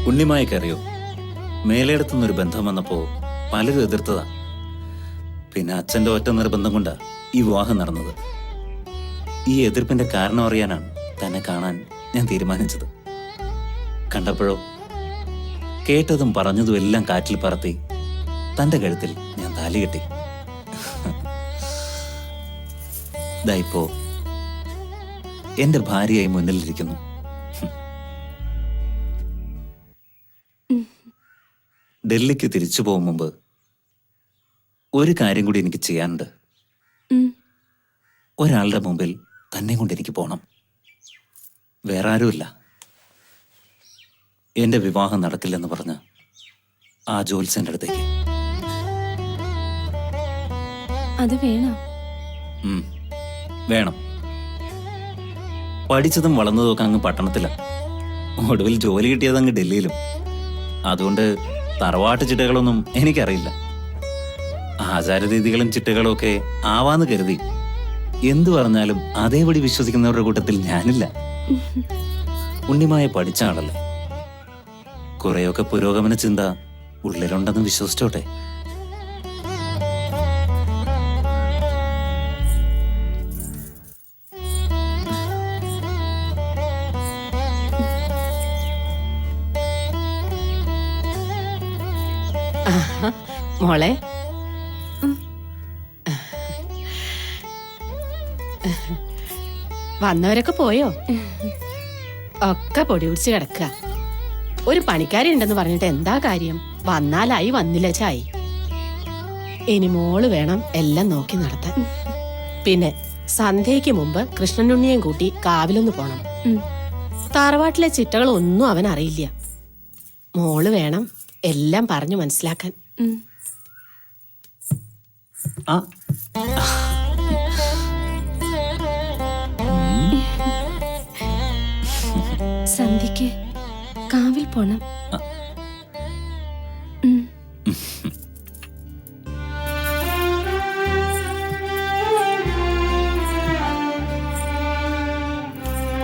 ഉണ്ണിമായക്കറിയോ, മേലേടത്തുനിന്നൊരു ബന്ധം വന്നപ്പോ പലരും എതിർത്തതാ. പിന്നെ അച്ഛന്റെ ഒറ്റ നിർബന്ധം കൊണ്ടാ ഈ വിവാഹം നടന്നത്. ഈ എതിർപ്പിന്റെ കാരണം അറിയാനാണ് തന്നെ കാണാൻ ഞാൻ തീരുമാനിച്ചത്. കണ്ടപ്പോഴോ കേട്ടതും പറഞ്ഞതും എല്ലാം കാറ്റിൽ പറത്തി തന്റെ കഴുത്തിൽ ഞാൻ താലി കെട്ടി. ഇതായിപ്പോ എന്റെ ഭാര്യയായി മുന്നിലിരിക്കുന്നു. ഡൽഹിക്ക് തിരിച്ചു പോകും മുമ്പ് ഒരു കാര്യം കൂടി എനിക്ക് ചെയ്യാനുണ്ട്. ഒരാളുടെ മുമ്പിൽ തന്നെ കൊണ്ട് എനിക്ക് പോണം. വേറെ ആരുമില്ല. എന്റെ വിവാഹം നടക്കില്ലെന്ന് പറഞ്ഞ ആ ജോത്സ്യന്റെ അടുത്തേക്ക്. അത് വേണം. വേണം. പഠിച്ചതും വളർന്നതും ഒക്കെ അങ്ങ് പട്ടണത്തിലാ. ഒടുവിൽ ജോലി കിട്ടിയത് അങ്ങ് ഡൽഹിയിലും. അതുകൊണ്ട് തറവാട്ട് ചിട്ടകളൊന്നും എനിക്കറിയില്ല. ആചാരരീതികളും ചിട്ടകളും ഒക്കെ ആവാന്ന് കരുതി എന്തു പറഞ്ഞാലും അതേപടി വിശ്വസിക്കുന്നവരുടെ കൂട്ടത്തിൽ ഞാനില്ല. ഉണ്ണിമായ പഠിച്ച ആളല്ലേ, കുറെയൊക്കെ പുരോഗമന ചിന്ത ഉള്ളിലുണ്ടെന്ന് വിശ്വസിച്ചോട്ടെ. മോളെ, വന്നവരൊക്കെ പോയോ? ഒക്കെ പൊടി പിടിച്ച് കിടക്കുക. ഒരു പണിക്കാരി ഉണ്ടെന്ന് പറഞ്ഞിട്ട് എന്താ കാര്യം? വന്നാലായി, വന്നില്ല ചായി. ഇനി മോള് വേണം എല്ലാം നോക്കി നടത്താൻ. പിന്നെ സന്ധ്യയ്ക്ക് മുമ്പ് കൃഷ്ണനുണ്ണിയും കൂട്ടി കാവിലൊന്ന് പോണം. തറവാട്ടിലെ ചിട്ടകളൊന്നും അവൻ അറിയില്ല. മോള് വേണം എല്ലാം പറഞ്ഞു മനസ്സിലാക്കാൻ. സന്ധ്യക്ക് കാവിൽ പോണം.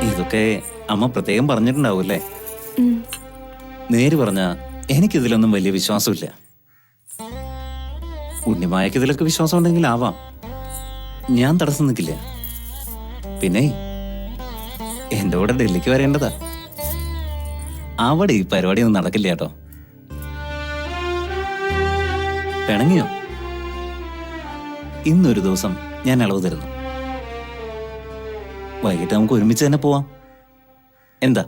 ഇതൊക്കെ അമ്മ പ്രത്യേകം പറഞ്ഞിട്ടുണ്ടാവൂല്ലേ? നേര് പറഞ്ഞ എനിക്കിതിലൊന്നും വലിയ വിശ്വാസമില്ല. ഉണ്ണിമായക്ക് ഇതിലൊക്കെ വിശ്വാസം ഉണ്ടെങ്കിൽ ആവാം. ഞാൻ തടസ്സം നിൽക്കില്ല. പിന്നെ എന്റെ കൂടെ ഡൽഹിക്ക് വരേണ്ടതാ. അവിടെ ഈ പരിപാടിയൊന്നും നടക്കില്ല കേട്ടോ. പിണങ്ങിയോ? ഇന്നൊരു ദിവസം ഞാൻ അളവ് തരുന്നു. വൈകിട്ട് നമുക്ക് ഒരുമിച്ച് തന്നെ പോവാം. എന്താ?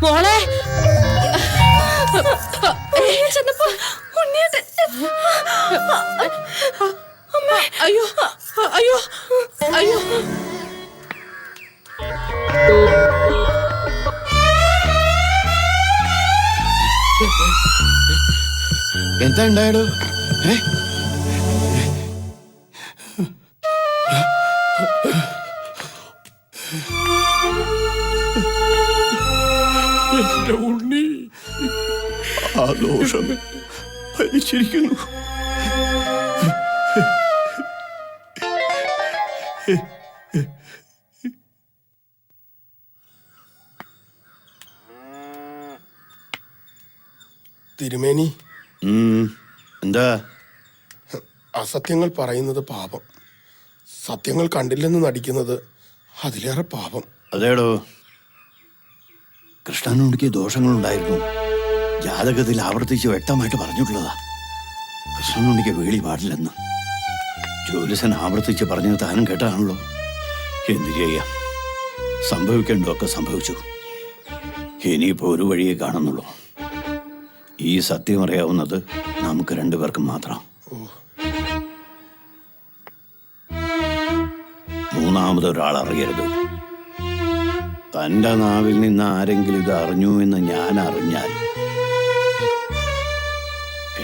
മോളെ, അയ്യോ അയ്യോ അയ്യോ. എന്താ ഉണ്ടായടോ? എന്റെ ഉണ്ണി ആ ദോഷം ഭരിച്ചിരിക്കുന്നു. തിരുമേനി, എന്താ? അസത്യങ്ങൾ പറയുന്നത് പാപം, സത്യങ്ങൾ കണ്ടില്ലെന്ന് നടിക്കുന്നത് അതിലേറെ പാപം. അതേടോ, കൃഷ്ണനുണ്ടിക്ക് ദോഷങ്ങളുണ്ടായിരുന്നു. ജാതകത്തിൽ ആവർത്തിച്ച് വ്യക്തമായിട്ട് പറഞ്ഞിട്ടുള്ളതാ. കൃഷ്ണനുണ്ടിക്ക് വേളി പാടില്ലെന്ന് ജ്യോതിസൻ ആവർത്തിച്ച് പറഞ്ഞത് താനും കേട്ടാണല്ലോ. എന്തു ചെയ്യാം, സംഭവിക്കേണ്ടതൊക്കെ സംഭവിച്ചു. ഇനിയിപ്പോ ഒരു വഴിയെ കാണുന്നുള്ളൂ. ഈ സത്യം അറിയാവുന്നത് നമുക്ക് രണ്ടുപേർക്കും മാത്രം. മൂന്നാമതൊരാൾ അറിയരുത്. തന്റെ നാവിൽ നിന്ന് ആരെങ്കിലും ഇത് അറിഞ്ഞു എന്ന് ഞാൻ അറിഞ്ഞാൽ,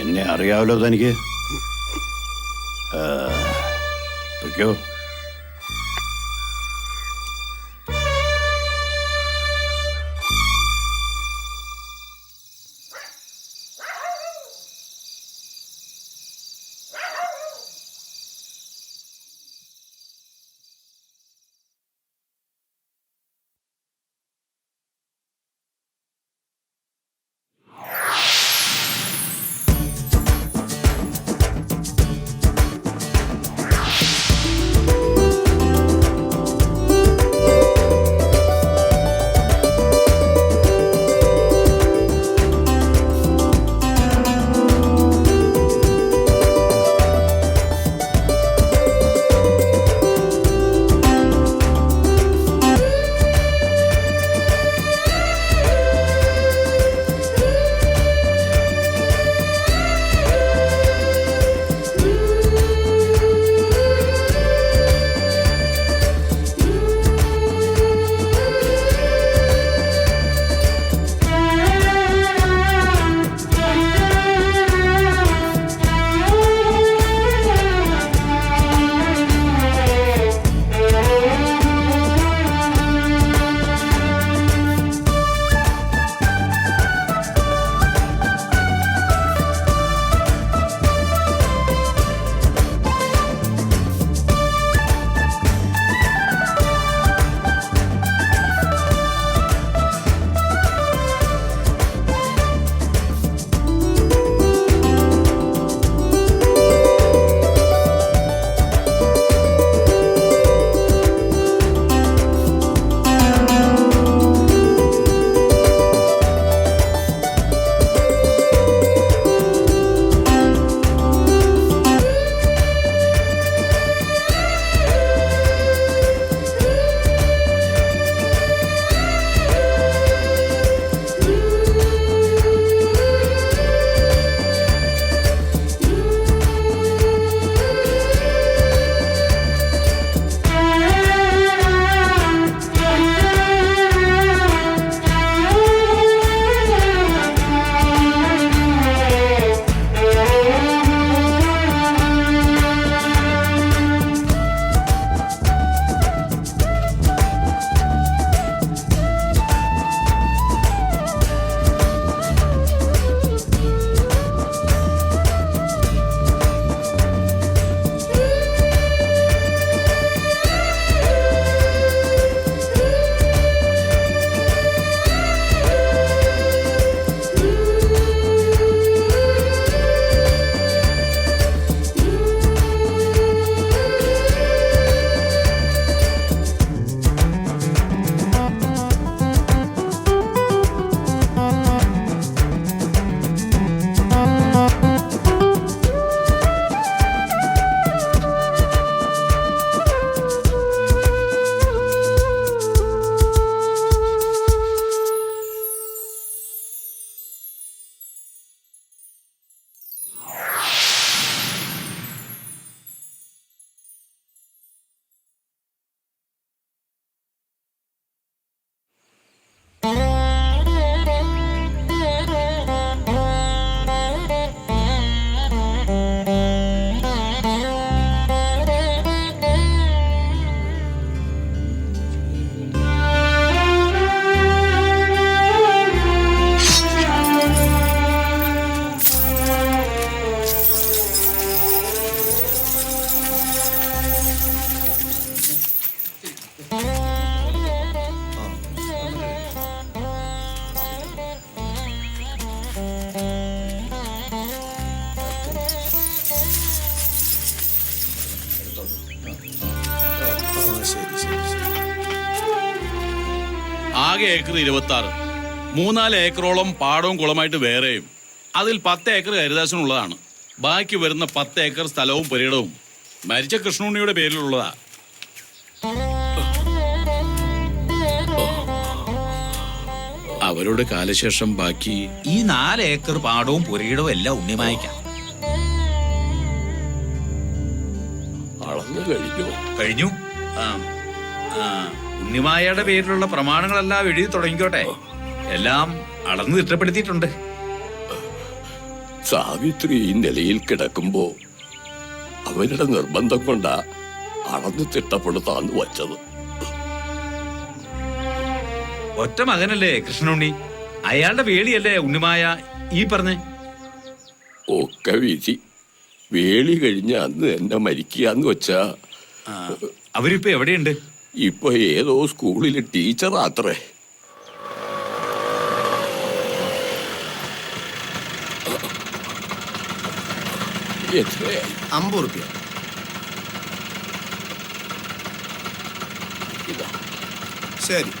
എന്നെ അറിയാമല്ലോ തനിക്ക്. പൊയ്ക്കോ. ആകെ ഏക്കർ 26. 3-4 ഏക്കറോളം പാടവും കുളമായിട്ട് വേറെയും. അതിൽ 10 ഏക്കർ ഹരിദാസനുള്ളതാണ്. ബാക്കി വരുന്ന 10 ഏക്കർ സ്ഥലവും പുരയിടവും മരിച്ച കൃഷ്ണുണ്ണിയുടെ പേരിലുള്ളതാ. അവരുടെ കാലശേഷം ബാക്കി ഈ 4 ഏക്കർ പാടവും പുരയിടവും എല്ലാം ഉണ്ണിമായ്ക്കാം. അളന്നു കഴിഞ്ഞു. ഉണ്ണിമായയുടെ പേരിലുള്ള പ്രമാണങ്ങളെല്ലാം എഴുതി തുടങ്ങിക്കോട്ടെ. എല്ലാം അളന്ന് തിട്ടപ്പെടുത്തിയിട്ടുണ്ട്. സാവിത്രി ഈ നിലയിൽ കിടക്കുമ്പോ അവരുടെ നിർബന്ധം കൊണ്ടാ അളന്ന് തിട്ടപ്പെടുത്താന്ന് വച്ചത്. ഒറ്റ മകനല്ലേ കൃഷ്ണനുണ്ണി? അയാളുടെ വേളിയല്ലേ ഉണ്ണിമായ ഈ പറഞ്ഞേ? ഒക്കെ വിധി. വേളി കഴിഞ്ഞ അന്ന് എന്നെ മരിക്കാന്ന് വെച്ചാ അവരിപ്പോ എവിടെയുണ്ട്? ഇപ്പൊ ഏതോ സ്കൂളിലെ ടീച്ചറാത്രേ. എത്രയായി? 50 റുപ്യ. ഇതാ. ശരി.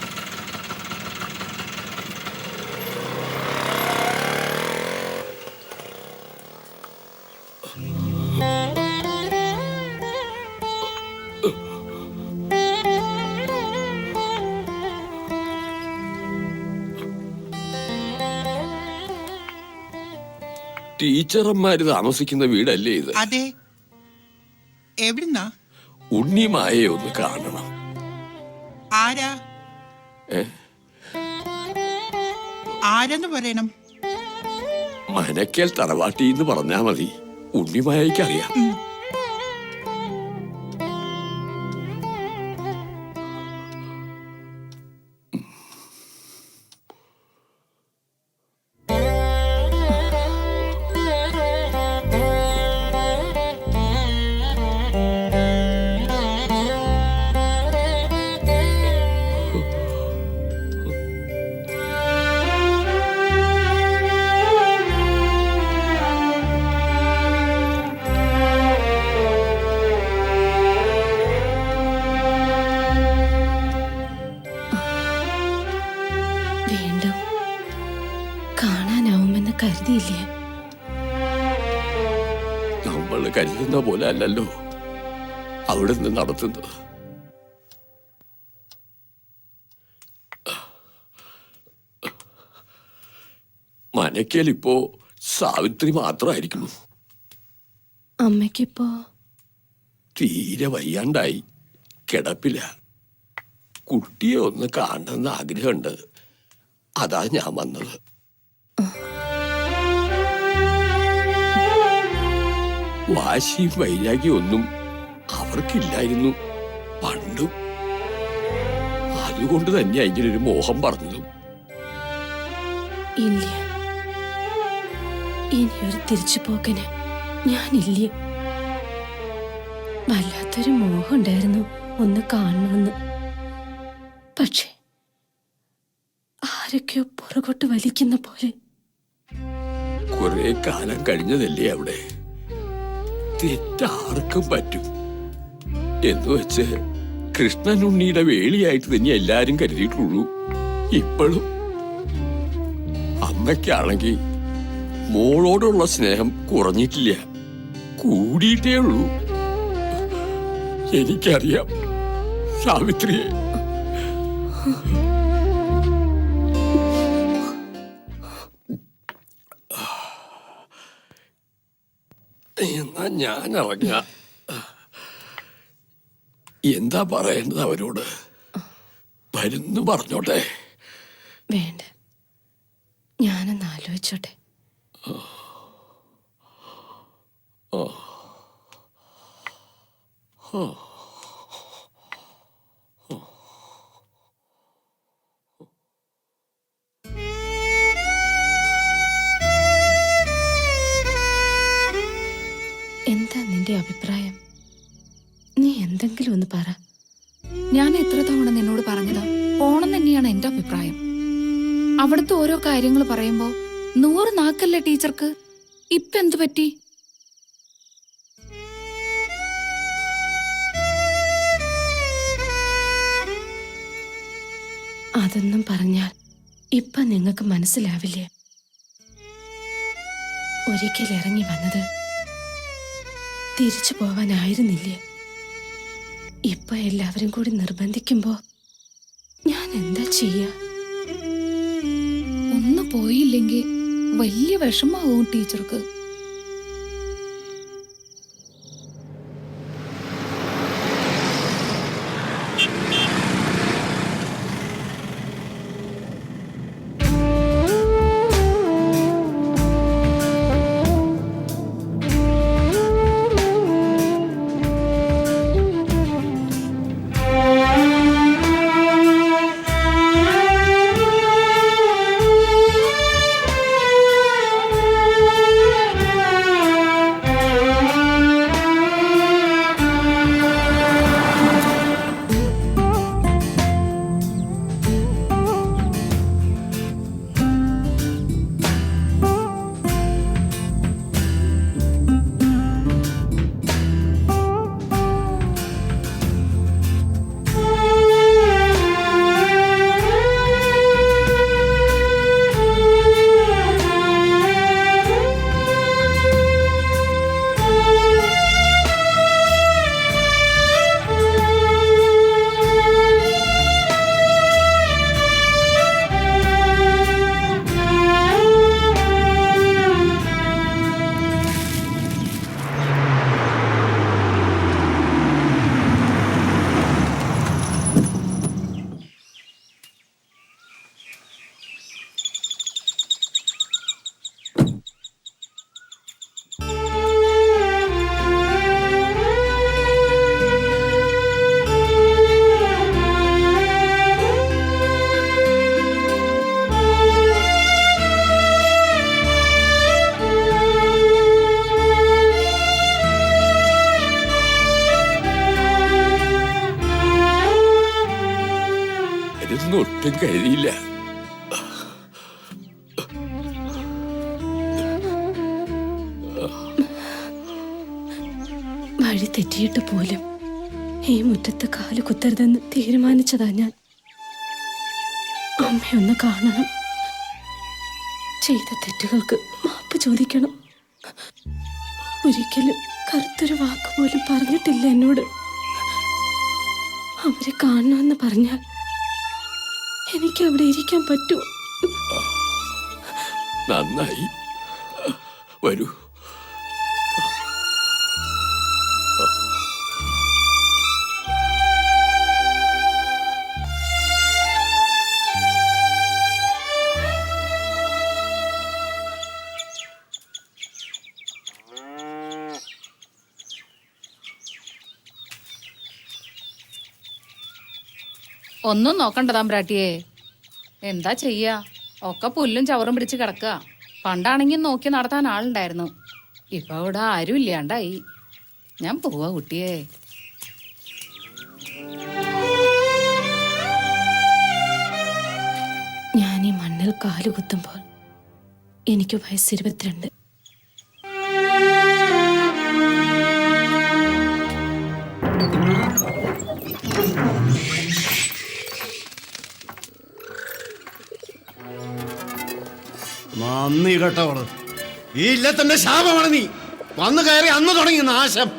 ടീച്ചർമാര് താമസിക്കുന്ന വീടല്ലേ ഇത്? അതെ. എവിടുന്നാ? ഉണ്ണിമായെ ഒന്ന് കാണണം. ആരാ? ആരെന്ന് പറയണം? മനക്കൽ തറവാട്ടിന്ന് പറഞ്ഞാ മതി. ഉണ്ണിമായക്ക് അറിയാം. വീണ്ടും കാണാനാവുമെന്ന് കരുതിയില്ലേ? നമ്മൾ കരുതുന്ന പോലെ അല്ലല്ലോ അവിടെ നിന്ന് നടത്തുന്നത്. മനക്കൽ ഇപ്പോ സാവിത്രി മാത്രമായിരിക്കുന്നു. അമ്മയ്ക്കിപ്പോ തീരെ വയ്യാണ്ടായി കിടപ്പില്ല. കുട്ടിയെ ഒന്ന് കാണണമെന്ന് ആഗ്രഹമുണ്ട്. അതാ ഞാൻ വന്നത്. വാശിയും വൈരാഗ്യം ഒന്നും അവർക്കില്ലായിരുന്നു പണ്ടും. അതുകൊണ്ട് തന്നെയാ ഇങ്ങനൊരു മോഹം പറഞ്ഞതും. ഇല്ല, ഇനിയൊരു തിരിച്ചുപോക്കിന് ഞാനില്ല. വല്ലാത്തൊരു മോഹം ഉണ്ടായിരുന്നു ഒന്ന് കാണണമെന്ന്. പക്ഷെ ആരൊക്കെയോ പുറകോട്ട് വലിക്കുന്ന പോലെ. കുറെ കാലം കഴിഞ്ഞതല്ലേ അവിടെ. തെറ്റാർക്കും പറ്റും എന്ന് വെച്ച് കൃഷ്ണനുണ്ണിയുടെ വേളിയായിട്ട് തന്നെ എല്ലാരും കരുതിയിട്ടുള്ളൂ. ഇപ്പോഴും അമ്മയ്ക്കാണെങ്കിൽ മോളോടുള്ള സ്നേഹം കുറഞ്ഞിട്ടില്ല, കൂടിയിട്ടേ ഉള്ളൂ. എനിക്കറിയാം സാവിത്രിയെ. എന്നാ ഞാൻ ഇറങ്ങ. എന്താ പറയേണ്ടത് അവരോട്? വരുന്നു പറഞ്ഞോട്ടെ. വേണ്ട, ഞാനൊന്ന് ആലോചിച്ചോട്ടെ. എന്താ നിന്റെ അഭിപ്രായം? നീ എന്തെങ്കിലും ഒന്ന് പറ. ഞാൻ എത്ര തവണ നിന്നോട് പറഞ്ഞതാ പോണം തന്നെയാണ് എന്റെ അഭിപ്രായം. അവിടുത്തെ ഓരോ കാര്യങ്ങൾ പറയുമ്പോ 100 നാക്കല്ലേ ടീച്ചർക്ക്. ഇപ്പൊ എന്തു പറ്റി? അതൊന്നും പറഞ്ഞാൽ ഇപ്പൊ നിങ്ങൾക്ക് മനസ്സിലാവില്ലേ. ഒരിക്കൽ ഇറങ്ങി വന്നത് തിരിച്ചു പോവാനായിരുന്നില്ലേ. ഇപ്പൊ എല്ലാവരും കൂടി നിർബന്ധിക്കുമ്പോ ഞാൻ എന്താ ചെയ്യാ? ഒന്ന് പോയില്ലെങ്കിൽ വലിയ വിഷമാവും ടീച്ചർക്ക്. ഒട്ടും കഴിയില്ല. വഴി തെറ്റിയിട്ട് പോലും ഈ മുറ്റത്ത് കാല് കുത്തരുതെന്ന് തീരുമാനിച്ചതാ ഞാൻ. അമ്മയൊന്ന് കാണണം, ചെയ്ത തെറ്റുകൾക്ക് മാപ്പ് ചോദിക്കണം. ഒരിക്കലും കറുത്തൊരു വാക്ക് പോലും പറഞ്ഞിട്ടില്ല എന്നോട്. അവരെ കാണണമെന്ന് പറഞ്ഞാൽ എനിക്ക് അവിടെ ഇരിക്കാൻ പറ്റുമോ? നന്നായി, വരൂ. ഒന്നും നോക്കണ്ട തമ്പ്രാട്ടിയെ. എന്താ ചെയ്യാ, ഒക്കെ പുല്ലും ചവറും പിടിച്ച് കിടക്കുക. പണ്ടാണെങ്കിൽ നോക്കി നടത്താൻ ആളുണ്ടായിരുന്നു. ഇപ്പൊ ഇവിടെ ആരും ഇല്ലാണ്ടായി. ഞാൻ പോവാ കുട്ടിയെ. ഞാൻ ഈ മണ്ണിൽ കാലുകുത്തുമ്പോൾ എനിക്ക് വയസ്സ് 22. നന്ദി കേട്ടവള്. ഈ ഇല്ലത്തിന്റെ ശാപമാണ് നീ. വന്നു കയറി അന്ന് തുടങ്ങി നാശം.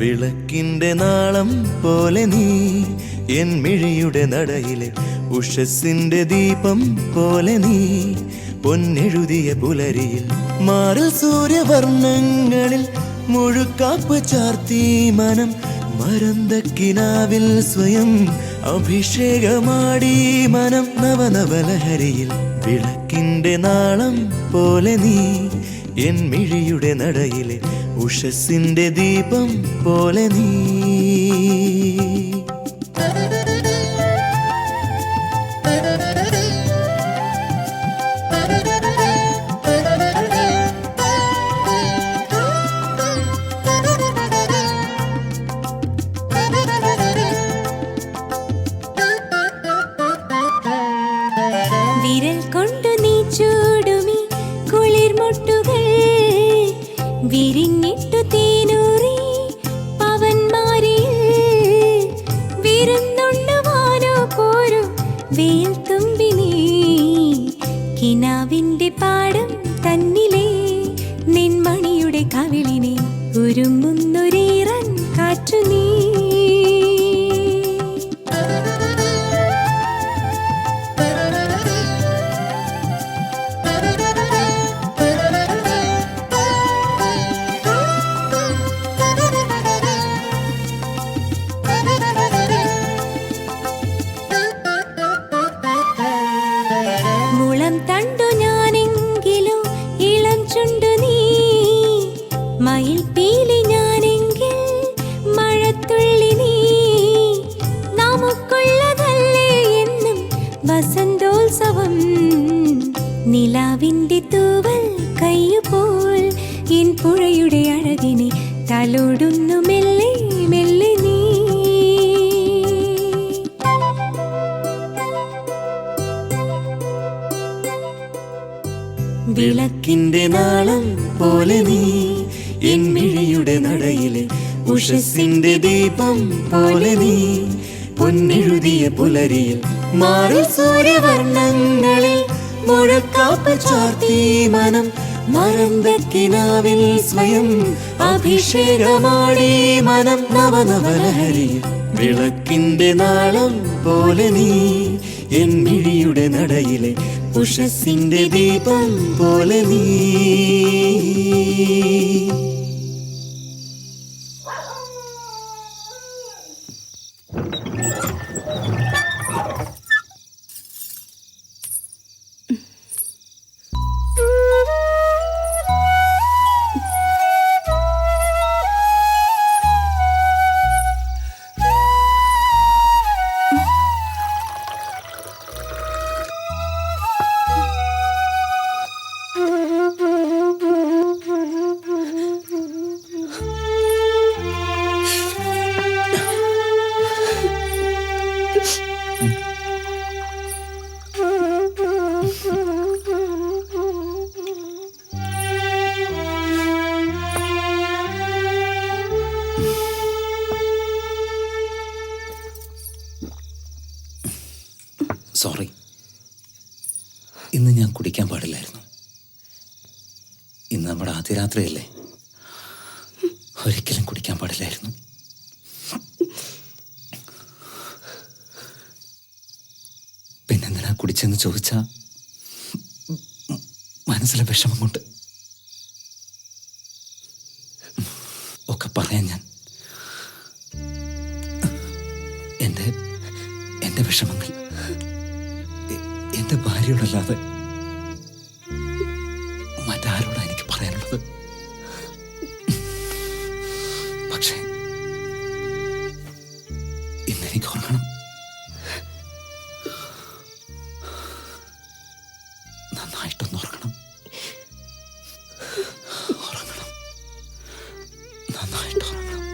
വിളക്കിന്റെ നാളം പോലെ നീ എൻ മിഴിയുടെ നടയിലെ ഉഷസ്സിന്റെ ദീപം പോലെ നീ പൊന്നെഴുതിയ പുലരിയിൽ മാറിൽ സൂര്യവർണ്ണങ്ങളിൽ മുഴുക്കാപ്പ് ചാർത്തി മനം മരന്തക്കിനാവിൽ സ്വയം അഭിഷേകമാടി മനം നവനവലഹരിയിൽ വിളക്കിന്റെ നാളം പോലെ നീ എൻ മിഴിയുടെ നടയിലെ ഉഷസ്സിന്റെ ദീപം പോലെ നീ. വിരൽ കൊണ്ടു നീ ചൂടുമി കുളിർമുട്ടുകൾ വിരിഞ്ഞിട്ടു തേനൂറി പവന്മാരിൽ വിരുന്നുണ്ണുവാനോ പോരു വെയിൽ തുമ്പി നീ കിനാവിന്റെ പാടം തന്നിലെ നിൻമണിയുടെ കവിളിനെ ഒരുങ്ങുന്നൊരീറൻ കാറ്റു നീ. മുളം തണ്ടു ഞാനെങ്കിലോ ഇളം ചുണ്ടു നീ മയിൽ പീലി ഞാനെങ്കിൽ മഴത്തുള്ളി നീ നമുക്കുള്ളതല്ലേ എന്നും വസന്തോത്സവം നിലാവിന്റെ തൂവൽ കയ്യുപോൽ എൻ പുഴയുടെ അഴകിനെ തലോടുന്നു മെല്ലെ മെല്ലെ നീ. വിളക്കിന്റെ നാളം പോലെ നീ എൻ മിഴിയുടെ നടയിലെ ഉഷസ്സിന്റെ ദീപം പോലെ നീ പൊന്നെഴുതിയ പുലരിയിൽ മാറിൽ സൂര്യവർണ്ണങ്ങളിൽ മുഴക്കാപ്പ് ചാർത്തി മനം മരന്തക്കിനാവിൽ സ്വയം അഭിഷേകമാടി മനം നവനവലഹരിയിൽ വിളക്കിന്റെ നാളം പോലെ നീ എൻ മിഴിയുടെ നടയിലെ ഉഷസ്സിന്റെ ദീപം പോലെ നീ. സോറി, ഇന്ന് ഞാൻ കുടിക്കാൻ പാടില്ലായിരുന്നു. ഇന്ന് നമ്മുടെ ആദ്യ രാത്രിയല്ലേ, ഒരിക്കലും കുടിക്കാൻ പാടില്ലായിരുന്നു. പിന്നെന്തിനാ കുടിച്ചെന്ന് ചോദിച്ചാ മനസ്സിലെ വിഷമം കൊണ്ട് ഒക്കെ പറയാൻ ഞാൻ എന്റെ വിഷമങ്ങൾ എന്റെ ഭാര്യയോടല്ലാതെ മറ്റാരോടാ എനിക്ക് പറയാനുള്ളത്? പക്ഷേ ഇന്നെനിക്ക് ഉറങ്ങണം. നന്നായിട്ടൊന്ന് ഉറങ്ങണം. നന്നായിട്ട് ഉറങ്ങണം.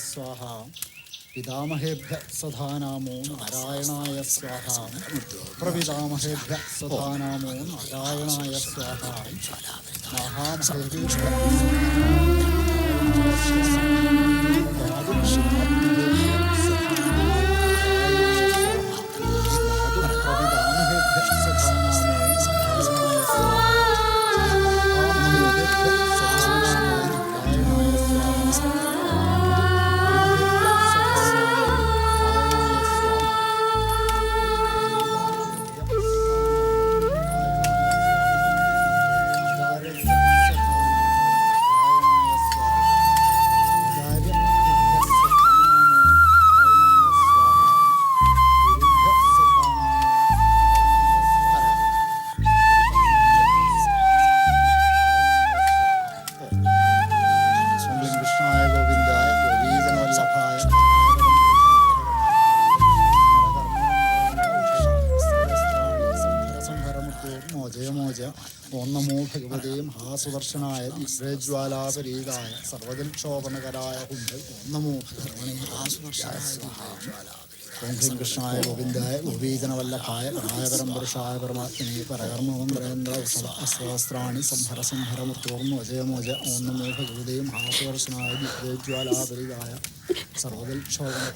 സ്വാഹ പിതാമഹേഭ്യ സദാനാമോ നാരായണായ സ്വാഹ പ്രപിതാമഹേഭ്യ സദാനാമോ നാരായണായ സ്വാഹ മഹാമഹേഭ്യ ഓം നമോ ഭഗവതേ മഹാസുദർശനായ ദിവ്യജ്വാലാപരീതായ സർവജൽക്ഷോഭനകരായ കുണ്ഠ ഓം നമോ ഭഗവണേ മഹാസുദർശനായ ഓം ഹ്രീം കൃഷ്ണായ ഗോവിന്ദായ ഗോപീജനവല്ലഭായ ഗണായകരം പുരുഷായ പരമാത്മനെ പരകർമ്മേന്ദ്ര സഹസ്രാണി സംഹര സംഹരമുത്തോർന്നു അജയമോജ ഓം നമോ ഭഗവതേ മഹാസുദർശനായ ദിവ്യജ്വാലാപരീതായ സർവജൽക്ഷോഭന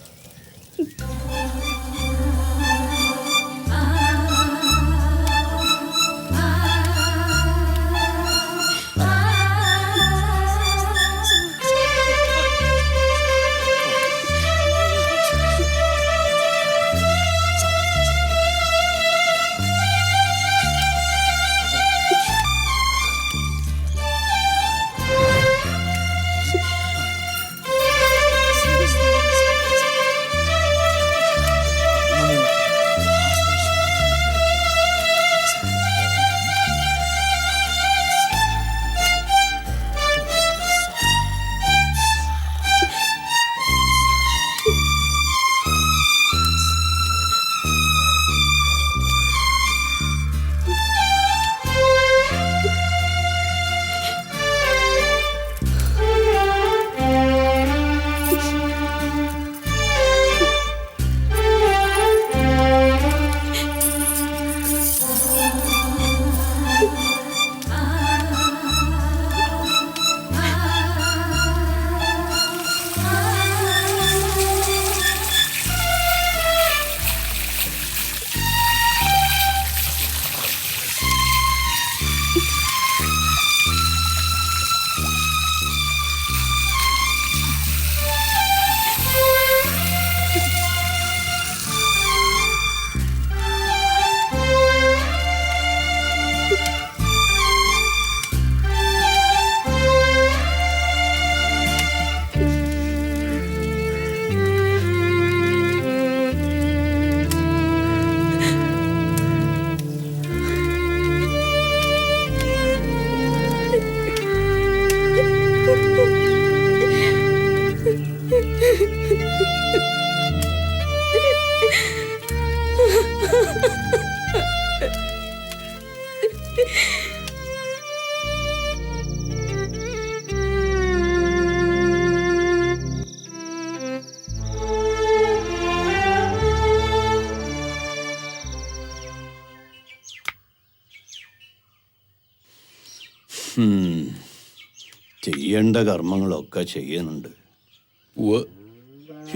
ചെയ്യേണ്ട കർമ്മങ്ങളൊക്കെ ചെയ്യുന്നുണ്ട്,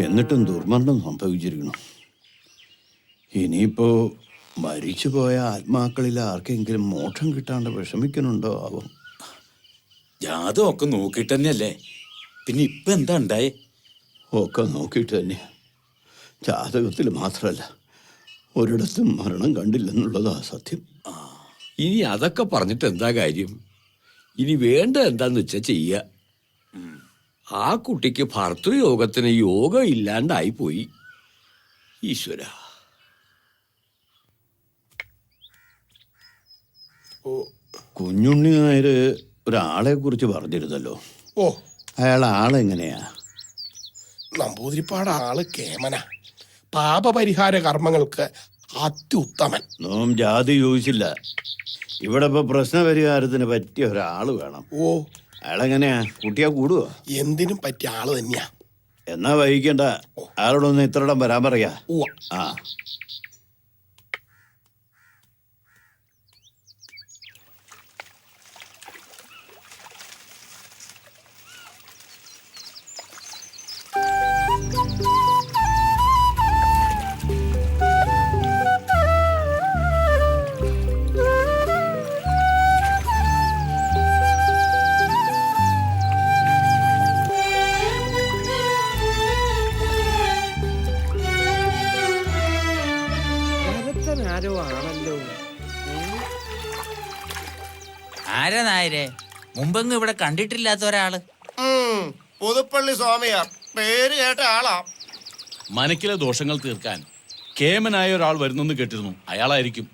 എന്നിട്ടും ദുർമരണം സംഭവിച്ചിരിക്കണം. ഇനിയിപ്പോ മരിച്ചുപോയ ആത്മാക്കളിൽ ആർക്കെങ്കിലും മോക്ഷം കിട്ടാണ്ട് വിഷമിക്കുന്നുണ്ടോ ആവും. ജാതം ഒക്കെ നോക്കിയിട്ട് തന്നെയല്ലേ, പിന്നെ ഇപ്പൊ എന്താ ഉണ്ടായേ? ഒക്കെ നോക്കിയിട്ട് തന്നെ. ജാതകത്തിൽ മാത്രമല്ല, ഒരിടത്തും മരണം കണ്ടില്ലെന്നുള്ളതാ സത്യം. ഇനി അതൊക്കെ പറഞ്ഞിട്ട് എന്താ കാര്യം? ഇനി വേണ്ട എന്താന്ന് വെച്ചാൽ ചെയ്യുക. ആ കുട്ടിക്ക് ഭർത്തൃയോഗത്തിന് യോഗം ഇല്ലാണ്ടായിപ്പോയി. ഈശ്വര. കുഞ്ഞുണ്ണി നായർ ഒരാളെ കുറിച്ച് പറഞ്ഞിരുന്നല്ലോ. ഓ, അയാൾ ആളെങ്ങനെയാ? നമ്പൂതിരിപ്പാട് ആള് കേമന, പാപപരിഹാര കർമ്മങ്ങൾക്ക് അത്യുത്തമൻ. നോം ജാതി ചോദിച്ചില്ല. ഇവിടെ ഇപ്പൊ പ്രശ്നപരിഹാരത്തിന് പറ്റിയ ഒരാള് വേണം. ഓ, അയാളെങ്ങനെയാ? കുട്ടിയാ കൂടുവോ? എന്തിനും പറ്റിയ ആള് തന്നെയാ. എന്നാ വൈകിക്കണ്ട, ആരോടൊന്ന് ഇത്രയിടം വരാൻ പറയാ. ആ ആരാ നായരെ? മുമ്പെങ്ങും ഇവിടെ കണ്ടിട്ടില്ലാത്ത ഒരാള്. പുതുപ്പള്ളി സ്വാമിയാർ, പേര് കേട്ട ആളാ. മനക്കിലെ ദോഷങ്ങൾ തീർക്കാൻ കേമനായ ഒരാൾ വരുന്നെന്ന് കേട്ടിരുന്നു. അയാളായിരിക്കും.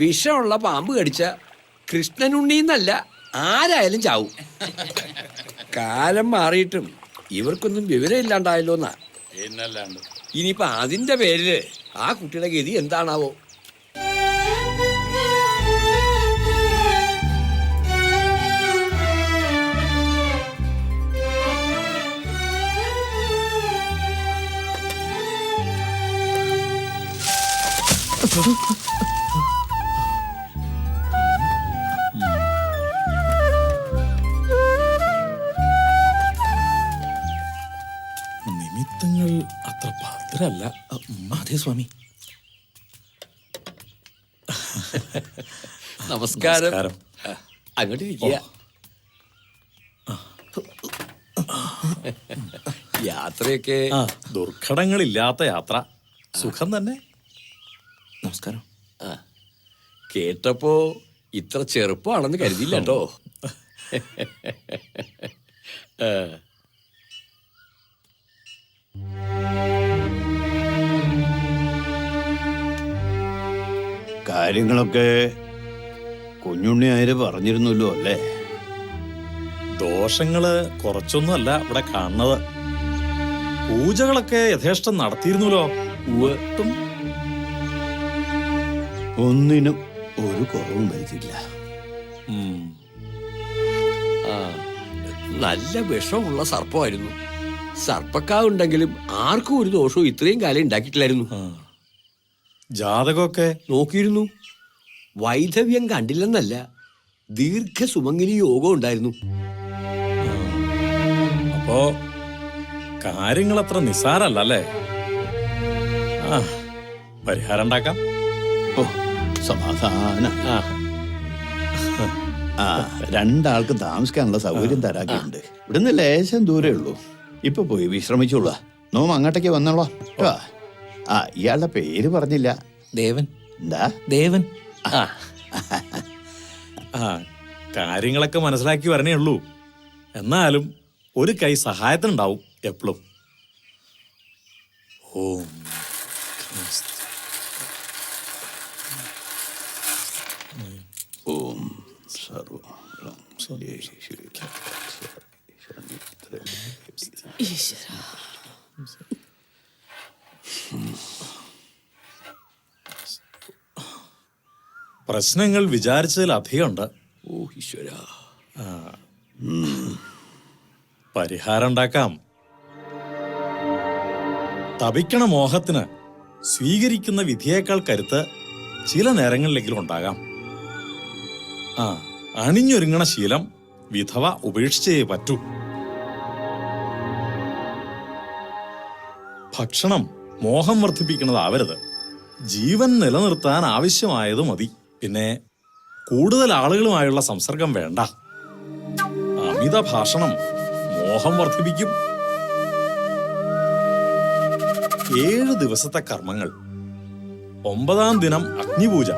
വിഷമുള്ള പാമ്പ് കടിച്ച കൃഷ്ണനുണ്ണീന്നല്ല, ആരായാലും ചാവും. കാലം മാറിയിട്ടും ഇവർക്കൊന്നും വിവരം ഇല്ലാണ്ടായല്ലോ എന്നാ. എന്നല്ലാണ്ട് ഇനിയിപ്പൊ അതിന്റെ പേരില് ആ കുട്ടിയുടെ ഗതി എന്താണാവോ? നിമിത്തങ്ങൾ അത്ര ഭദ്രല്ല. അതെ സ്വാമി. നമസ്കാരം. അങ്ങോട്ട് ഇരിക്കുക. യാത്രയൊക്കെ ദുർഘടങ്ങളില്ലാത്ത യാത്ര. സുഖം തന്നെ. നമസ്കാരം. കേട്ടപ്പോ ഇത്ര ചെറുപ്പമാണെന്ന് കരുതിയില്ല കേട്ടോ. കാര്യങ്ങളൊക്കെ കുഞ്ഞുണ്ണി ആര് പറഞ്ഞിരുന്നല്ലോ അല്ലേ? ദോഷങ്ങള് കുറച്ചൊന്നും അല്ല ഇവിടെ കാണുന്നത്. പൂജകളൊക്കെ യഥേഷ്ടം നടത്തിയിരുന്നല്ലോ. ഒട്ടും ഒന്നിനും ഒരു കുറവും വരുത്തില്ല. നല്ല വിഷമുള്ള സർപ്പമായിരുന്നു. സർപ്പക്കാവുണ്ടെങ്കിലും ആർക്കും ഒരു ദോഷവും ഇത്രയും കാലം ഉണ്ടാക്കിയിട്ടില്ലായിരുന്നു. ജാതകമൊക്കെ നോക്കിയിരുന്നു. വൈധവ്യം കണ്ടില്ലെന്നല്ല, ദീർഘസുമംഗലി യോഗം ഉണ്ടായിരുന്നു. അപ്പോ കാര്യങ്ങളത്ര നിസ്സാരല്ലേ? പരിഹാരം ഉണ്ടാക്കാം. ഓ സമാധാന. ആ രണ്ടാൾക്ക് താമസിക്കാനുള്ള സൗകര്യം തരാക്കിയുണ്ട്. ഇവിടുന്ന് ലേശം ദൂരേ ഉള്ളൂ. ഇപ്പൊ പോയി വിശ്രമിച്ചോളൂ. നോം അങ്ങോട്ടേക്ക് വന്നോളാം. ആ ഇയാളുടെ പേര് പറഞ്ഞില്ല. ദേവൻ. എന്താ? ദേവൻ. കാര്യങ്ങളൊക്കെ മനസ്സിലാക്കി വരണേ ഉള്ളൂ. എന്നാലും ഒരു കൈ സഹായത്തിനുണ്ടാവും എപ്പോഴും. ഓം ഓം സർവ പ്രശ്നങ്ങൾ വിചാരിച്ചതിലധികമുണ്ട്. ഓ ഈശ്വര. പരിഹാരം ഉണ്ടാക്കാം. തപിക്കണ മോഹത്തിന് സ്വീകരിക്കുന്ന വിധിയേക്കാൾ കരുത്ത് ചില നേരങ്ങളിലെങ്കിലും ഉണ്ടാകാം. അണിഞ്ഞൊരുങ്ങണ ശീലം വിധവ ഉപേക്ഷിച്ചേ പറ്റൂ. ഭക്ഷണം മോഹം വർദ്ധിപ്പിക്കുന്നതാവരുത്. ജീവൻ നിലനിർത്താൻ ആവശ്യമായത് മതി. പിന്നെ കൂടുതൽ ആളുകളുമായുള്ള സംസർഗം വേണ്ട. അമിത ഭാഷണം മോഹം വർദ്ധിപ്പിക്കും. 7 ദിവസത്തെ കർമ്മങ്ങൾ. 9-ാം ദിനം അഗ്നിപൂജ.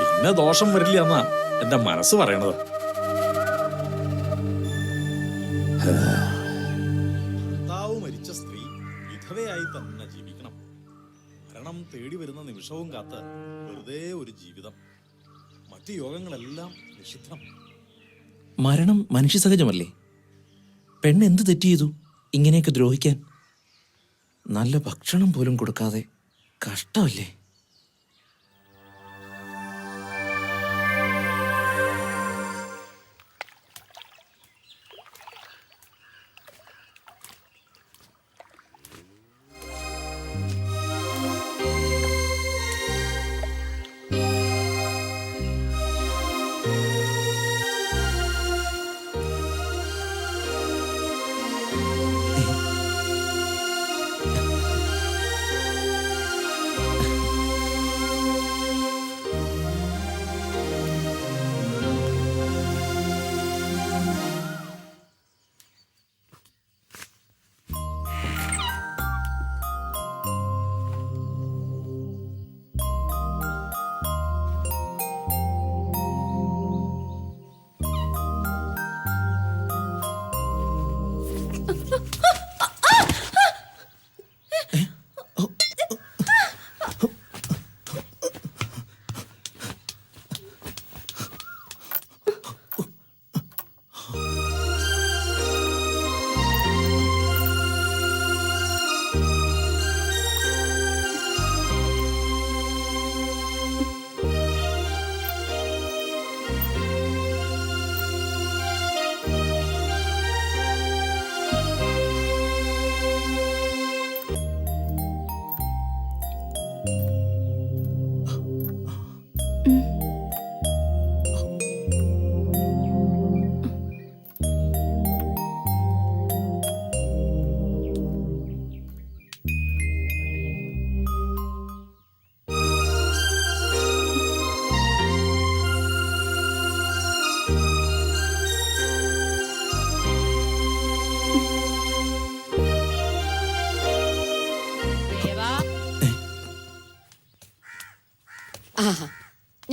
പിന്നെ ദോഷം വരില്ല എന്നാ എന്റെ മനസ്സ് പറയണത്. ഭർത്താവ് മരിച്ച സ്ത്രീ വിധവയായി തന്നെ ജീവിക്കണം. മരണം തേടി വരുന്ന നിമിഷവും കാത്ത് വെറുതെ ഒരു ജീവിതം. മറ്റു യോഗങ്ങളെല്ലാം നിഷിദ്ധം. മരണം മനുഷ്യ സഹജമല്ലേ? പെണ്ണ് എന്ത് തെറ്റ് ചെയ്തു ഇങ്ങനെയൊക്കെ ദ്രോഹിക്കാൻ? നല്ല ഭക്ഷണം പോലും കൊടുക്കാതെ കഷ്ടമല്ലേ?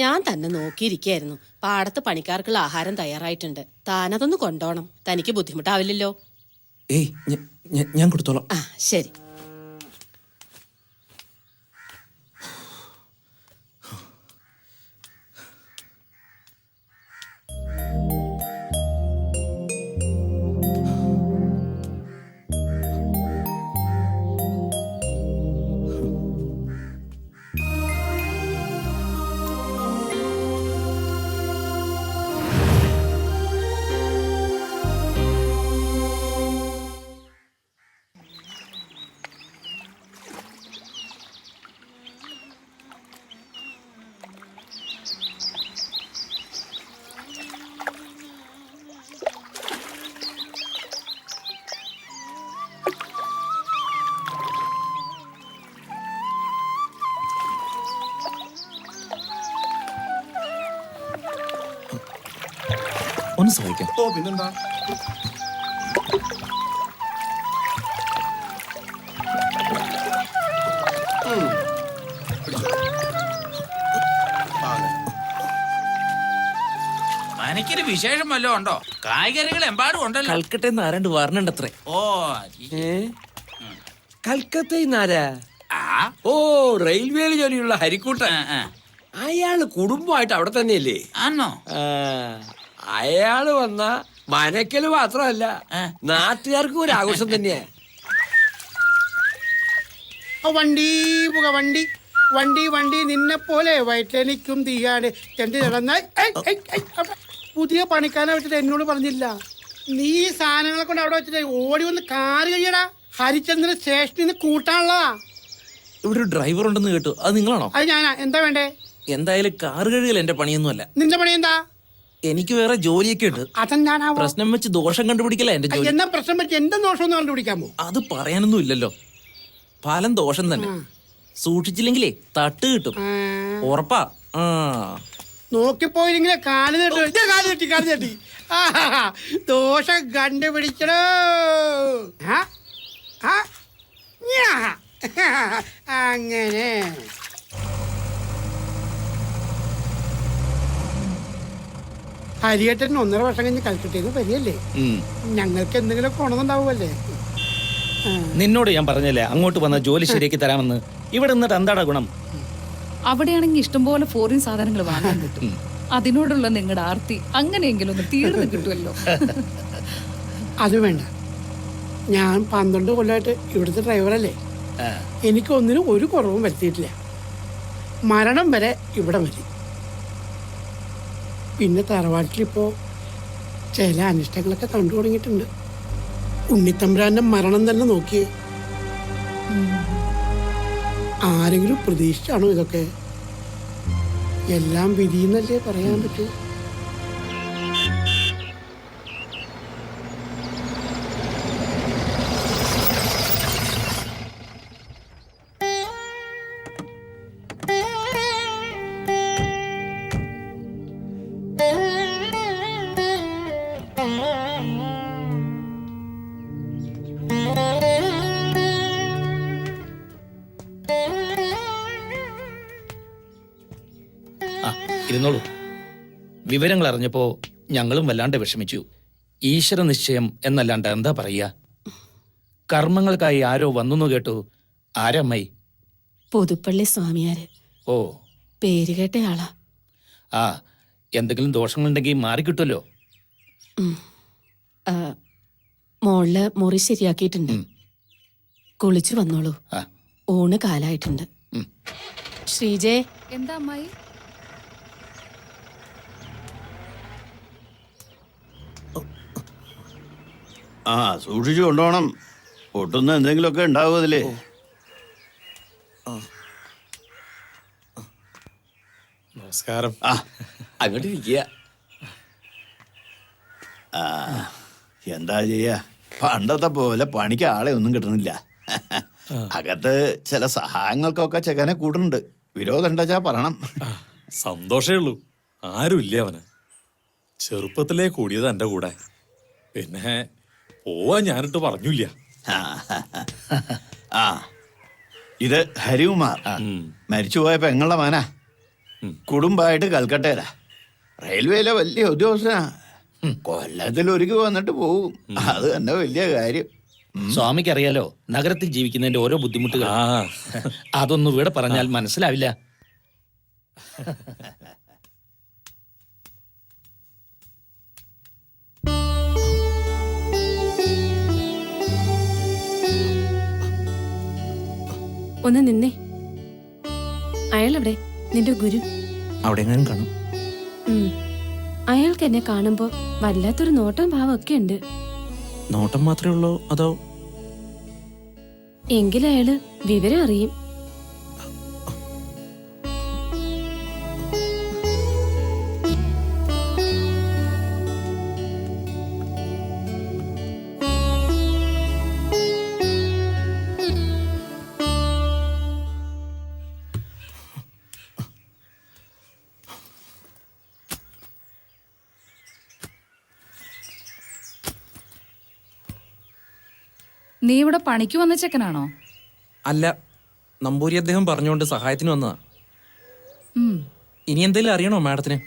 ഞാൻ തന്നെ നോക്കിയിരിക്കായിരുന്നു. പാടത്ത് പണിക്കാർക്കുള്ള ആഹാരം തയ്യാറായിട്ടുണ്ട്. താനതൊന്ന് കൊണ്ടോണം. തനിക്ക് ബുദ്ധിമുട്ടാവില്ലല്ലോ. ഏയ് ഞാൻ കൊടുത്തോളാം. ആ ശരി. ഒന്ന് സഹായിക്കാം. ഓ പിന്നെന്താ. മനക്കൊരു വിശേഷം വല്ലതും ഉണ്ടോ? കായ്കറികൾ എമ്പാടും ഉണ്ടല്ലോ. കൽക്കട്ടയിൽ ആരാണ്ട് വരണണ്ടത്രേ. ഓ കൽക്കത്തയിന്നാരാ? ഓ റെയിൽവേയിൽ ജോലിയുള്ള ഹരിക്കൂട്ടൻ. അയാള് കുടുംബമായിട്ട് അവിടെ തന്നെയല്ലേ? ആണോ? അയാള് വന്ന മനക്കല് മാത്രമല്ല, നാട്ടുകാർക്കും ഒരു ആഘോഷം തന്നെയാ. വണ്ടി പുക വണ്ടി വണ്ടി വണ്ടി നിന്നെ പോലെ വയറ്റെനിക്കും തീയാണ് ചെണ്ടി നടന്നാൽ പുതിയ പണിക്കാരനെ വെച്ചിട്ട് എന്നോട് പറഞ്ഞില്ല. നീ സാധനങ്ങളെ കൊണ്ട് അവിടെ വെച്ചിട്ട് ഓടി വന്ന് കാറ് കഴിയടാ. ഹരിചന്ദ്രൻ സ്റ്റേഷനിൽ നിന്ന് കൂട്ടാനുള്ളതാ. ഇവിടെ ഒരു ഡ്രൈവർ ഉണ്ടെന്ന് കേട്ടു. അത് നിങ്ങളാണോ? അത് ഞാനാ. എന്താ വേണ്ടേ? എന്തായാലും കാറ് കഴുകൽ എന്റെ പണിയൊന്നുമല്ല. നിന്റെ പണി എന്താ? എനിക്ക് വേറെ ജോലിയൊക്കെ ഉണ്ട്. അതെന്താണാവോ? പ്രശ്നം വെച്ച് ദോഷം കണ്ടുപിടിക്കല എന്റെ ജോലി. എന്നാ പ്രശ്നം വെച്ച് എന്താ ദോഷം ഒന്ന് കണ്ടുപിടിക്കാമോ? അത് പറയാനൊന്നും ഇല്ലല്ലോ. ഫലം ദോഷം തന്നെ. സൂക്ഷിച്ചില്ലെങ്കിലേ തട്ട് കിട്ടും. ഉറപ്പാ. നോക്കിപ്പോയില്ലെങ്കിലേ കാല് തട്ടി ദോഷം കണ്ടുപിടിക്കണോ? അങ്ങനെ ഹരിയേട്ടൻ 1.5 വർഷം കഴിഞ്ഞ് കൽക്കട്ടയിൽ വരികയല്ലേ? ഞങ്ങൾക്ക് എന്തെങ്കിലും ഗുണമുണ്ടാവുമല്ലേ? നിന്നോട് ഞാൻ പറഞ്ഞല്ലേ അങ്ങോട്ട് വന്ന ജോലി ശരിയാക്കി തരാമെന്ന്. ഇവിടെ നിന്നിട്ട് എന്താടാ ഗുണം? അവിടെയാണെങ്കിൽ ഇഷ്ടംപോലെ ഫോറിൻ സാധനങ്ങൾ വാങ്ങാൻ കിട്ടും. അതിനോടുള്ള നിങ്ങളുടെ ആർത്തി അങ്ങനെയെങ്കിലും ഒന്ന് തീർന്നു കിട്ടുമല്ലോ. അത് വേണ്ട. ഞാൻ 12 കൊല്ലമായിട്ട് ഇവിടുത്തെ ഡ്രൈവറല്ലേ. എനിക്കൊന്നിനും ഒരു കുറവും വരുത്തിയിട്ടില്ല. മരണം വരെ ഇവിടെ മതി. പിന്നെ തറവാട്ടിലിപ്പോ ചില അനിഷ്ടങ്ങളൊക്കെ കണ്ടു തുടങ്ങിയിട്ടുണ്ട്. ഉണ്ണിത്തമ്പുരാന്റെ മരണം തന്നെ നോക്കിയേ. ആരെങ്കിലും പ്രതീക്ഷിച്ചാണോ ഇതൊക്കെ? എല്ലാം വിധിയെന്നല്ലേ പറയാൻ പറ്റൂ. ഇരുന്നോളൂ. വിവരങ്ങൾ അറിഞ്ഞപ്പോ ഞങ്ങളും വല്ലാണ്ട് വിഷമിച്ചു. ഈശ്വര നിശ്ചയം എന്നല്ലാണ്ട് എന്താ പറയാ. കർമ്മങ്ങൾക്കായി ആരോ വന്നു കേട്ടു. ആരമ്മായി? പുതുപ്പള്ളി സ്വാമിയാര്. ഓ, പേര് കേട്ട ആളാ. ആ, എന്തെങ്കിലും ദോഷങ്ങളുണ്ടെങ്കിൽ മാറിക്കിട്ടുമല്ലോ. മോളില് മുറി ശരിയാക്കിയിട്ടുണ്ട്. കുളിച്ചു വന്നോളൂ. ഊണ് കാലായിട്ടുണ്ട്. ശ്രീജേ. എന്താ അമ്മായി? സൂക്ഷിച്ചു കൊണ്ടുപോകണം. പൊട്ടുന്ന എന്തെങ്കിലുമൊക്കെ ഉണ്ടാവും അതില്. നമസ്കാരം. അങ്ങോട്ട് ഇരിക്കുക. എന്താ ചെയ്യാ, പണ്ടത്തെ പോലെ പണിക്ക് ആളെ ഒന്നും കിട്ടണില്ല. അകത്ത് ചില സഹായങ്ങൾക്കൊക്കെ ചെക്കനെ കൂട്ടുന്നുണ്ട്. വിരോധം ഉണ്ടാച്ചാ പറയണം. സന്തോഷേ ഉള്ളൂ. ആരുമില്ല അവന്. ചെറുപ്പത്തിലേ കൂടിയത് എന്റെ കൂടെ. പിന്നെ പോവാ ഞാനിട്ട് പറഞ്ഞില്ല. ഇത് ഹരികുമാർ, മരിച്ചുപോയ പെങ്ങളുടെ മോനാ. കുടുംബമായിട്ട് കൽക്കട്ടയിലാ. റെയിൽവേയിലെ വലിയ ഉദ്യോഗസ്ഥനാ. കൊല്ലത്തിൽ ഒരിക്കൽ വന്നിട്ട് പോകും. അത് തന്നെ വലിയ കാര്യം. സ്വാമിക്ക് അറിയാലോ നഗരത്തിൽ ജീവിക്കുന്നതിന്റെ ഓരോ ബുദ്ധിമുട്ടുകൾ. അതൊന്നും ഇവിടെ പറഞ്ഞാൽ മനസ്സിലാവില്ല. ഒന്ന് നിന്നേ. അയാളെവിടെ? നിന്റെ ഗുരു അവിടെ എങ്ങാനും കാണും. അയാൾക്ക് എന്നെ കാണുമ്പോ വല്ലാത്തൊരു നോട്ടം ഭാവമൊക്കെ ഉണ്ട്. നോട്ടം മാത്രമേ ഉള്ളൂ അതോ? എങ്കിലും അയാള് വിവരം അറിയും. നീ ഇവിടെ പണിക്ക് വന്ന ചെക്കനാണോ? അല്ല, നമ്പൂരി അദ്ദേഹം പറഞ്ഞുകൊണ്ട് സഹായത്തിന് വന്നതാ. ഉം. ഇനി എന്തെങ്കിലും അറിയണോ മാഡത്തിന്?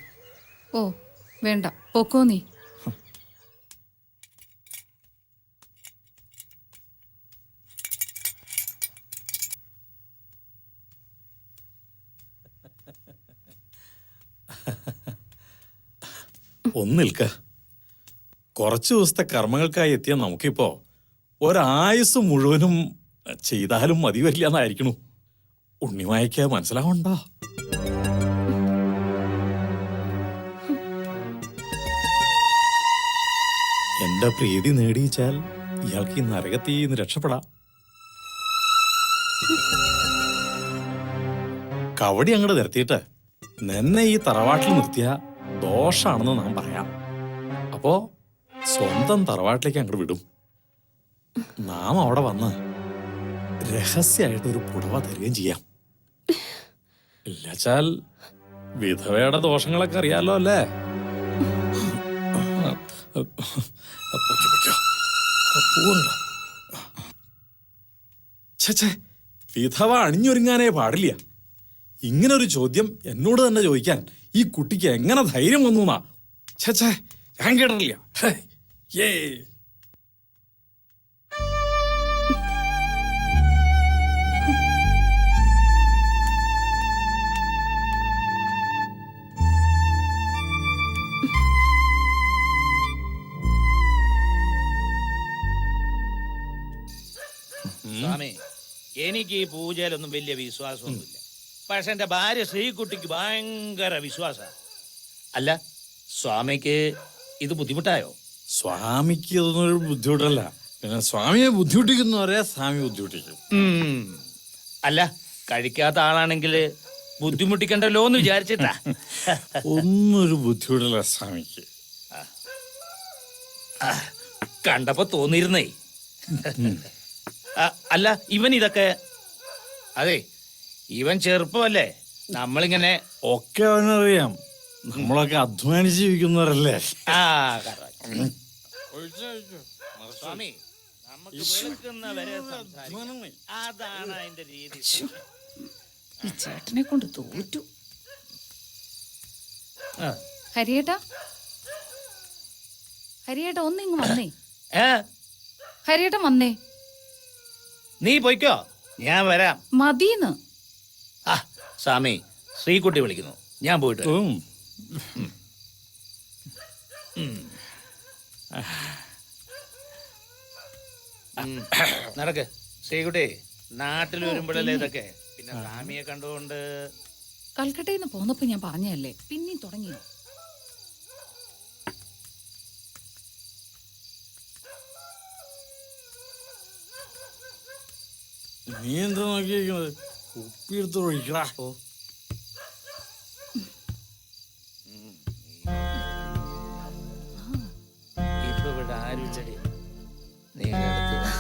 ഓ വേണ്ട, പൊക്കോ നീ. ഒന്ന് നിൽക്ക. കുറച്ചു ദിവസത്തെ കർമ്മങ്ങൾക്കായി എത്തിയ നമുക്കിപ്പോ ഒരായുസ് മുഴുവനും ചെയ്താലും മതി വരില്ല എന്നായിരിക്കണു. ഉണ്ണിമായ്ക്ക് മനസ്സിലാവണ്ടോ? എന്റെ പ്രീതി നേടിയിച്ചാൽ ഇയാൾക്ക് ഈ നരകത്തിൽ നിന്ന് രക്ഷപ്പെടാം. കവടി അങ്ങോട്ട് നിർത്തിയിട്ട് നിന്നെ ഈ തറവാട്ടിൽ നിർത്തിയ ദോഷാണെന്ന് നാം പറയാം. അപ്പോ സ്വന്തം തറവാട്ടിലേക്ക് അങ്ങോട്ട് വിടും. നാം അവിടെ വന്ന് രഹസ്യമായിട്ടൊരു പുടവ തരികയും ചെയ്യാം. ഇല്ലാച്ചാൽ വിധവയുടെ ദോഷങ്ങളൊക്കെ അറിയാലോ അല്ലേ? വിധവ അണിഞ്ഞൊരുങ്ങാനേ പാടില്ല. ഇങ്ങനൊരു ചോദ്യം എന്നോട് തന്നെ ചോദിക്കാൻ ഈ കുട്ടിക്ക് എങ്ങനെ ധൈര്യം വന്നു എന്നാ ഞാൻ കേട്ടിട്ടില്ല. ഏ സ്വാമി, എനിക്ക് ഈ പൂജയിലൊന്നും വലിയ വിശ്വാസമൊന്നുമില്ല. പക്ഷെ എന്റെ ഭാര്യ ശ്രീകുട്ടിക്ക് ഭയങ്കര വിശ്വാസ. അല്ല, സ്വാമിക്ക് ഇത് ബുദ്ധിമുട്ടായോ? സ്വാമിക്ക് ഇതൊന്നൊരു ബുദ്ധിമുട്ടല്ല. പിന്നെ സ്വാമിയെ ബുദ്ധിമുട്ടിക്കുന്നവരെ സ്വാമി ബുദ്ധിമുട്ടിക്കും. അല്ല, കഴിക്കാത്ത ആളാണെങ്കിൽ ബുദ്ധിമുട്ടിക്കണ്ടല്ലോ എന്ന് വിചാരിച്ചിട്ടാ. ഒന്നൊരു ബുദ്ധിമുട്ടല്ല സ്വാമിക്ക്. കണ്ടപ്പോ തോന്നിയിരുന്നേ. അല്ല, ഇവൻ ഇതൊക്കെ അതെ, ഇവൻ ചെറുപ്പമല്ലേ. നമ്മളിങ്ങനെ ഒക്കെ അവനറിയാം. നമ്മളൊക്കെ അധ്വാനിച്ച് ജീവിക്കുന്നവരല്ലേ. സ്വാമി, നമുക്ക് വെളുക്കുന്നവരെ സംസാരിക്കാം. അതാണ് അതിന്റെ രീതി. ഈ ചേട്ടനെ കൊണ്ട് തോറ്റു. ഹരിയേട്ടാ, ഹരിയേട്ടാ ഒന്നിങ്ങ് വന്നേ. ഹരിയേട്ടൻ വന്നേ. നീ പോയിക്കോ, ഞാൻ വരാം. മതീന്ന്. സ്വാമി, ശ്രീകുട്ടി വിളിക്കുന്നു, ഞാൻ പോയിട്ട് നടക്ക്. ശ്രീകുട്ടി, നാട്ടിൽ വരുമ്പോഴല്ലേ ഇതൊക്കെ. പിന്നെ സ്വാമിയെ കണ്ടുകൊണ്ട് കൽക്കട്ടയിൽ നിന്ന് പോന്നപ്പോ ഞാൻ പറഞ്ഞല്ലേ, പിന്നെയും തുടങ്ങിയോ? നീ എന്താ നോക്കിയിരിക്കുന്നത്? കുപ്പി എടുത്ത് ഒഴിക്കടാ. ഇപ്പൊ ഇവിടെ ആരുമില്ലടി, നീ അടുത്ത് വാ.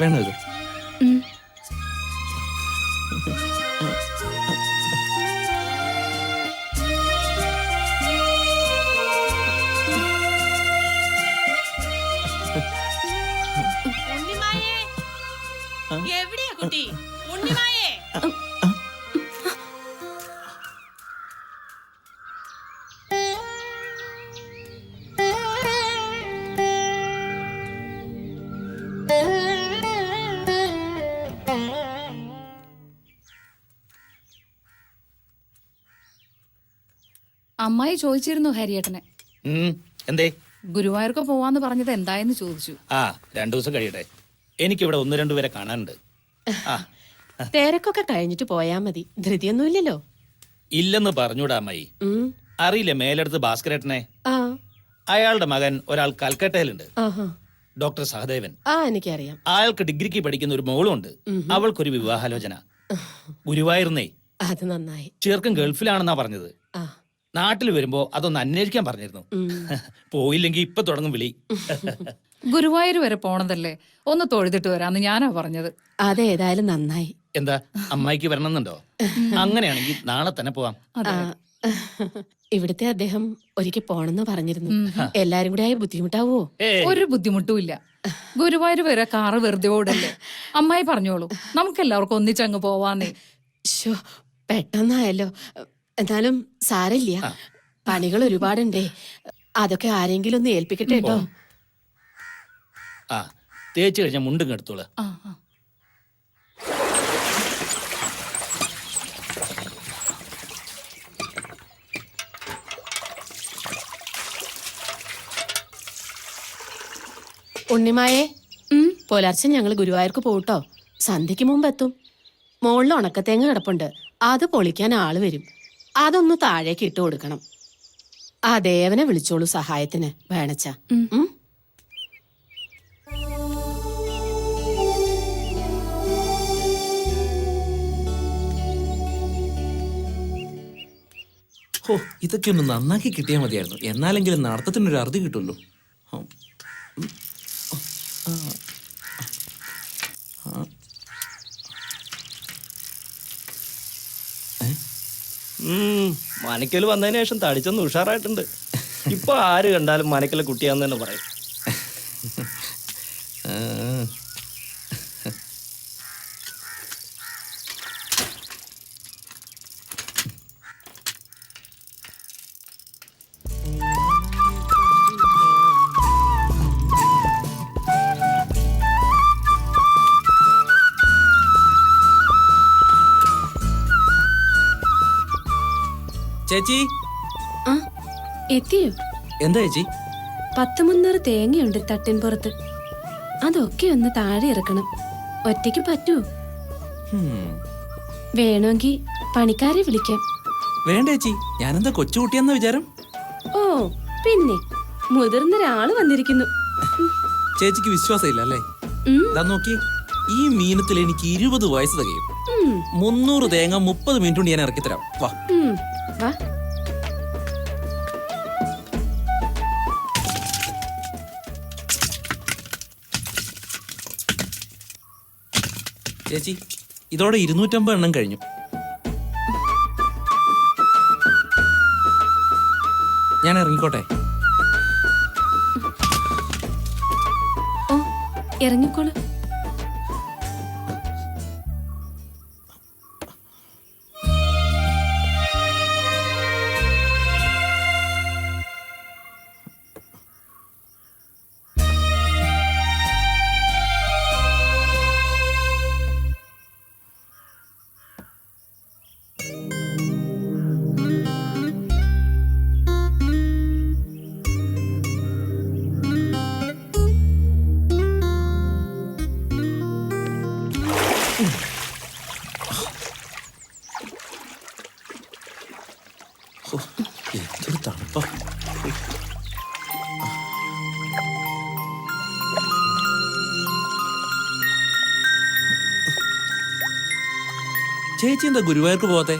വേണോ ഇത്? എവിടെയാ കുട്ടി? ഉണ്ണിമായേ. അമ്മായി ചോദിച്ചിരുന്നു ഹരിയേട്ടനെ. എന്തേ? ഗുരുവായൂർക്ക് പോവാന്ന് പറഞ്ഞത് എന്തായെന്ന് ചോദിച്ചു. ആ, 2 ദിവസം കഴിയട്ടെ. എനിക്കിവിടെ 1-2 പേരെ കാണാനുണ്ട്. തിരക്കൊക്കെ കഴിഞ്ഞിട്ട് പോയാ മതി, ധൃതിയൊന്നുമില്ലല്ലോ. ഇല്ലെന്ന് പറഞ്ഞൂടാ അമ്മായി. അറിയില്ലേ മേലെടുത്ത് ഭാസ്കരേട്ടനെ? ആ, അയാളുടെ മകൻ ഒരാൾ കൽക്കട്ടയിലുണ്ട്, ആഹാ. ഡോക്ടർ സഹദേവൻ. ആ, എനിക്കറിയാം. അയാൾക്ക് ഡിഗ്രിക്ക് പഠിക്കുന്ന ഒരു മോളുണ്ട്. അവൾക്കൊരു വിവാഹാലോചന. ഗുരുവായൂർന്നേ. അത് നന്നായി. ചെറുക്കൻ ഗൾഫിലാണെന്നാ പറഞ്ഞത്. ആ, നാട്ടിൽ വരുമ്പോ അതൊന്ന് അന്വേഷിക്കാൻ പറഞ്ഞിരുന്നു. പോയില്ലെങ്കി ഇപ്പൊ തുടങ്ങും വിളി. ഗുരുവായൂർ വരെ പോണതല്ലേ, ഒന്ന് തൊഴുതിട്ട് വരാന്ന് ഞാനാ പറഞ്ഞത്. അതേതായാലും നന്നായി. എന്താ അമ്മായിക്ക് വരണമെന്നുണ്ടോ? അങ്ങനെയാണെങ്കിൽ നാളെ തന്നെ പോവാം. ആ, ഇവിടുത്തെ അദ്ദേഹം ഒരിക്കൽ പോണെന്ന് പറഞ്ഞിരുന്നു. എല്ലാരും കൂടെ ആയി ബുദ്ധിമുട്ടാവോ? ഒരു ബുദ്ധിമുട്ടുമില്ല. ഗുരുവായൂർ വരെ കാറ് വെറുതെ ഓടല്ലേ. അമ്മായി പറഞ്ഞോളൂ, നമുക്ക് എല്ലാവർക്കും ഒന്നിച്ചങ്ങ് പോവാന്നേ. ശോ, പെട്ടെന്നായല്ലോ. എന്നാലും സാരമില്ല, പണികൾ ഒരുപാടുണ്ടേ. അതൊക്കെ ആരെങ്കിലും ഒന്ന് ഏൽപ്പിക്കട്ടെ കേട്ടോ. ആ, തേച്ച് കഴിഞ്ഞ മുണ്ടും എടുത്തോളൂ. ഉണ്ണിമായേ, പുലർച്ചെ ഞങ്ങൾ ഗുരുവായൂർക്ക് പോട്ടോ. സന്ധ്യക്ക് മുമ്പ് എത്തും. മുകളിൽ ഉണക്കത്തേങ്ങ കിടപ്പുണ്ട്, അത് പൊളിക്കാൻ ആള് വരും. അതൊന്ന് താഴേക്ക് ഇട്ട് കൊടുക്കണം. ആ ദേവനെ വിളിച്ചോളൂ സഹായത്തിന്, വേണച്ച. ഓ, ഇതൊക്കെ ഒന്ന് നന്നാക്കി കിട്ടിയാൽ മതിയായിരുന്നു. എന്നാലെങ്കിലും നടത്തത്തിനൊരു അറുതി കിട്ടുമല്ലോ. മനക്കൽ വന്നതിന് ശേഷം തടിച്ചൊന്ന് ഉഷാറായിട്ടുണ്ട്. ഇപ്പൊ ആര് കണ്ടാലും മനക്കലെ കുട്ടിയാന്ന് തന്നെ പറയും. ചേച്ചി എത്തിയോ? എന്താ ചേച്ചി? 10-300 തേങ്ങയുണ്ട് തട്ടിൻ പുറത്ത്. അതൊക്കെ ഒന്ന് താഴെ ഇറക്കണം. ഒറ്റയ്ക്ക് പറ്റുമോ? വേണമെങ്കിൽ പണിക്കാരെ വിളിക്കാം. വേണ്ട ചേച്ചി, ഞാനെന്താ കൊച്ചുകുട്ടിയെന്ന വിചാരം? ഓ, പിന്നെ മുതിർന്നൊരാള് വന്നിരിക്കുന്നു. ചേച്ചിക്ക് വിശ്വാസം ഇല്ല അല്ലേ? നോക്കി, ഈ മീനത്തിൽ എനിക്ക് 20 വയസ്സ് തികയും. 300 തേങ്ങ 30 മിനിറ്റ് കൊണ്ട് ഞാൻ ഇറക്കിത്തരാം. വാ വാ. ചേച്ചി, ഇതോടെ 250 എണ്ണം കഴിഞ്ഞു. ഞാൻ ഇറങ്ങിക്കോട്ടെ? ഓ, ഇറങ്ങിക്കോളൂ. എന്തൊരു തണുപ്പാ. ചേച്ചി എന്താ ഗുരുവായൂർക്ക് പോവാത്തെ?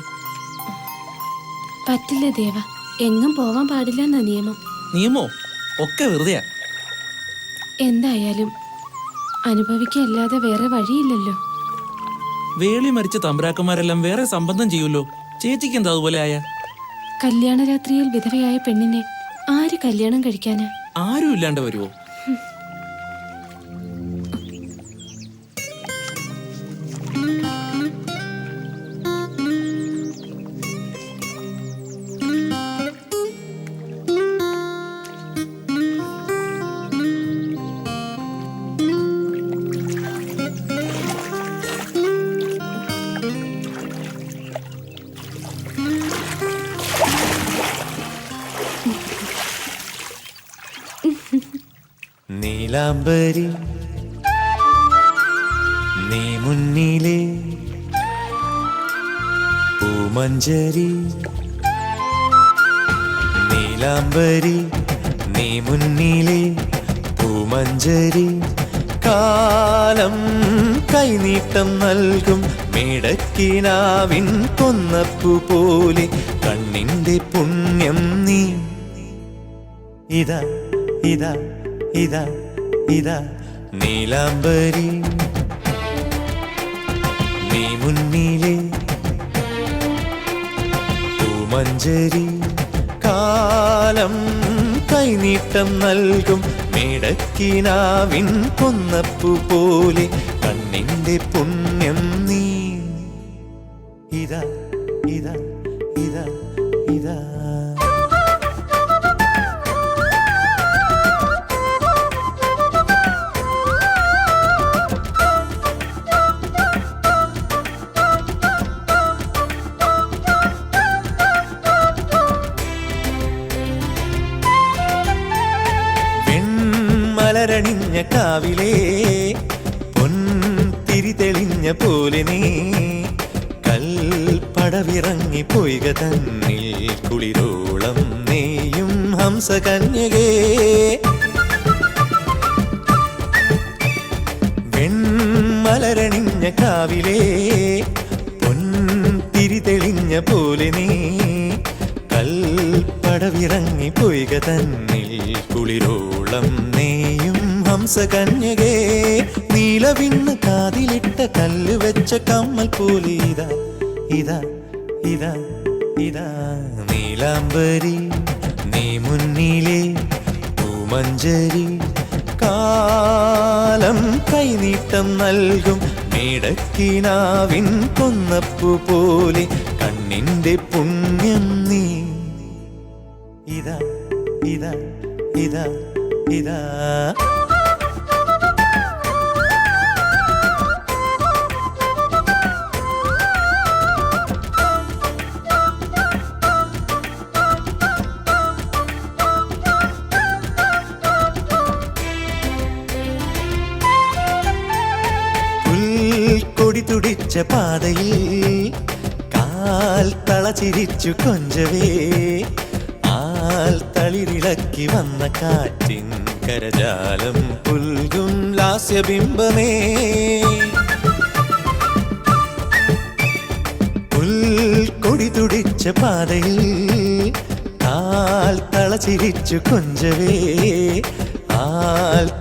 പറ്റില്ല ദേവ, എങ്ങും പോവാൻ പാടില്ല എന്നാ നിയമം. നിയമോ? ഒക്കെ വെറുതെയാ. എന്തായാലും അനുഭവിക്കല്ലാതെ വേറെ വഴിയില്ലല്ലോ. വേളി മരിച്ച തമ്പുരാക്കന്മാരെല്ലാം വേറെ സംബന്ധം ചെയ്യൂലോ. ചേച്ചിക്ക് എന്താ അതുപോലെ ആയ? കല്യാണരാത്രിയിൽ വിധവയായ പെണ്ണിനെ ആര് കല്യാണം കഴിക്കാനാ? ആരും ഇല്ലാണ്ട് വരുവോ? നീലാംബരി നീ മുന്നിലെ പൂമഞ്ചരി, നീലാംബരി നീ മുന്നിലെ പൂമഞ്ചരി, കാലം കൈനീട്ടം നൽകും മേടക്കിനാവിൻ കൊന്നപ്പു പോലെ കണ്ണിന്റെ പുണ്യം നീ. ഇതാ ഇതാ ഇതാ ഇതാ നീലാംബരി നീ മുന്നിലെ പൂമഞ്ചരി, കാലം കൈനീട്ടം നൽകും മേടക്കിനാവിൻ കൊന്നപ്പു പോലെ കണ്ണിന്റെ പുണ്യം നീ. ഇതാ ഇതാ ഇതാ ഇതാ മലരണിഞ്ഞ കാവിലേ പൊൻതിരി തെളിഞ്ഞ പോലെ നീ കൽപ്പടവിറങ്ങി പൊയ്ക തന്നിൽ കുളിരോളം നെയ്യും ഹംസകന്യകേ. വെൺമലരണിഞ്ഞ കാവിലേ പൊൻതിരി തെളിഞ്ഞ പോലെ നീ കൽപ്പടവിറങ്ങി പൊയ്ക തന്നിൽ കുളിരോളം നെയ്യും ഹംസകന്യകേ. നീലവിണ്ണ് കാതിലിട്ട കല്ല് വെച്ച കമ്മൽ പോലെ ഇതാ ഇതാ ഇതാ ഇതാ നീലാംബരി നീ മുന്നിലെ പൂമഞ്ചരി, കാലം കൈനീട്ടം നൽകും മേടക്കിനാവിൻ കൊന്നപ്പു പോലെ കണ്ണിന്റെ പുണ്യം നീ. ഇതാ ഇതാ ഇതാ ഇതാ പുൽക്കൊടി തുടിച്ച പാതയിൽ കാൽ തളചിരിച്ചു കൊഞ്ചവേ, തളിരിളക്കി വന്ന കാറ്റിൻ കരജാലം പുൽകും ലാസ്യബിംബമേ. പുൽക്കൊടി തുടിച്ച പാതയിൽ കാൽ തളചിരിച്ചു കൊഞ്ചവേ,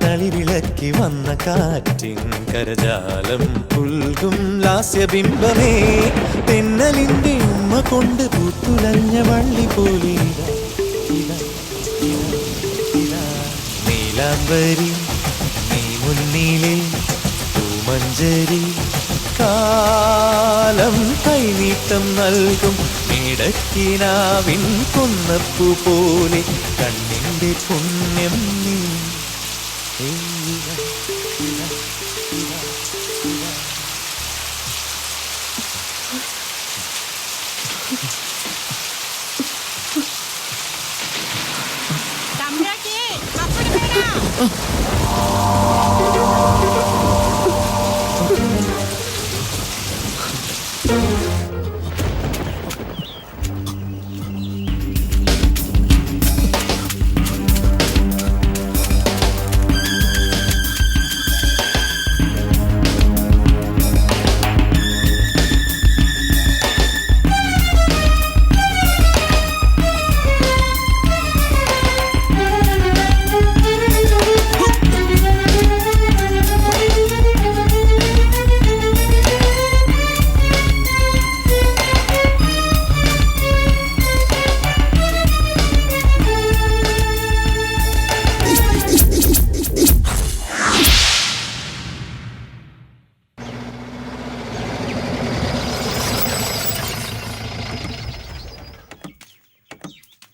തളിരിളക്കി വന്ന കാറ്റിൻ കരജാലം പുൽകും ലാസ്യബിംബമേ. തെന്നലിന്റെ ഉമ്മ കൊണ്ട് പൂത്തുലഞ്ഞ വള്ളി പോലെ നീലാംബരി നീ മുന്നിലെ പൂമഞ്ചരി, കാലം കൈനീട്ടം നൽകും മേടക്കിനാവിൻ കൊന്നപ്പു പോലെ കണ്ണിന്റെ പുണ്യം നീ.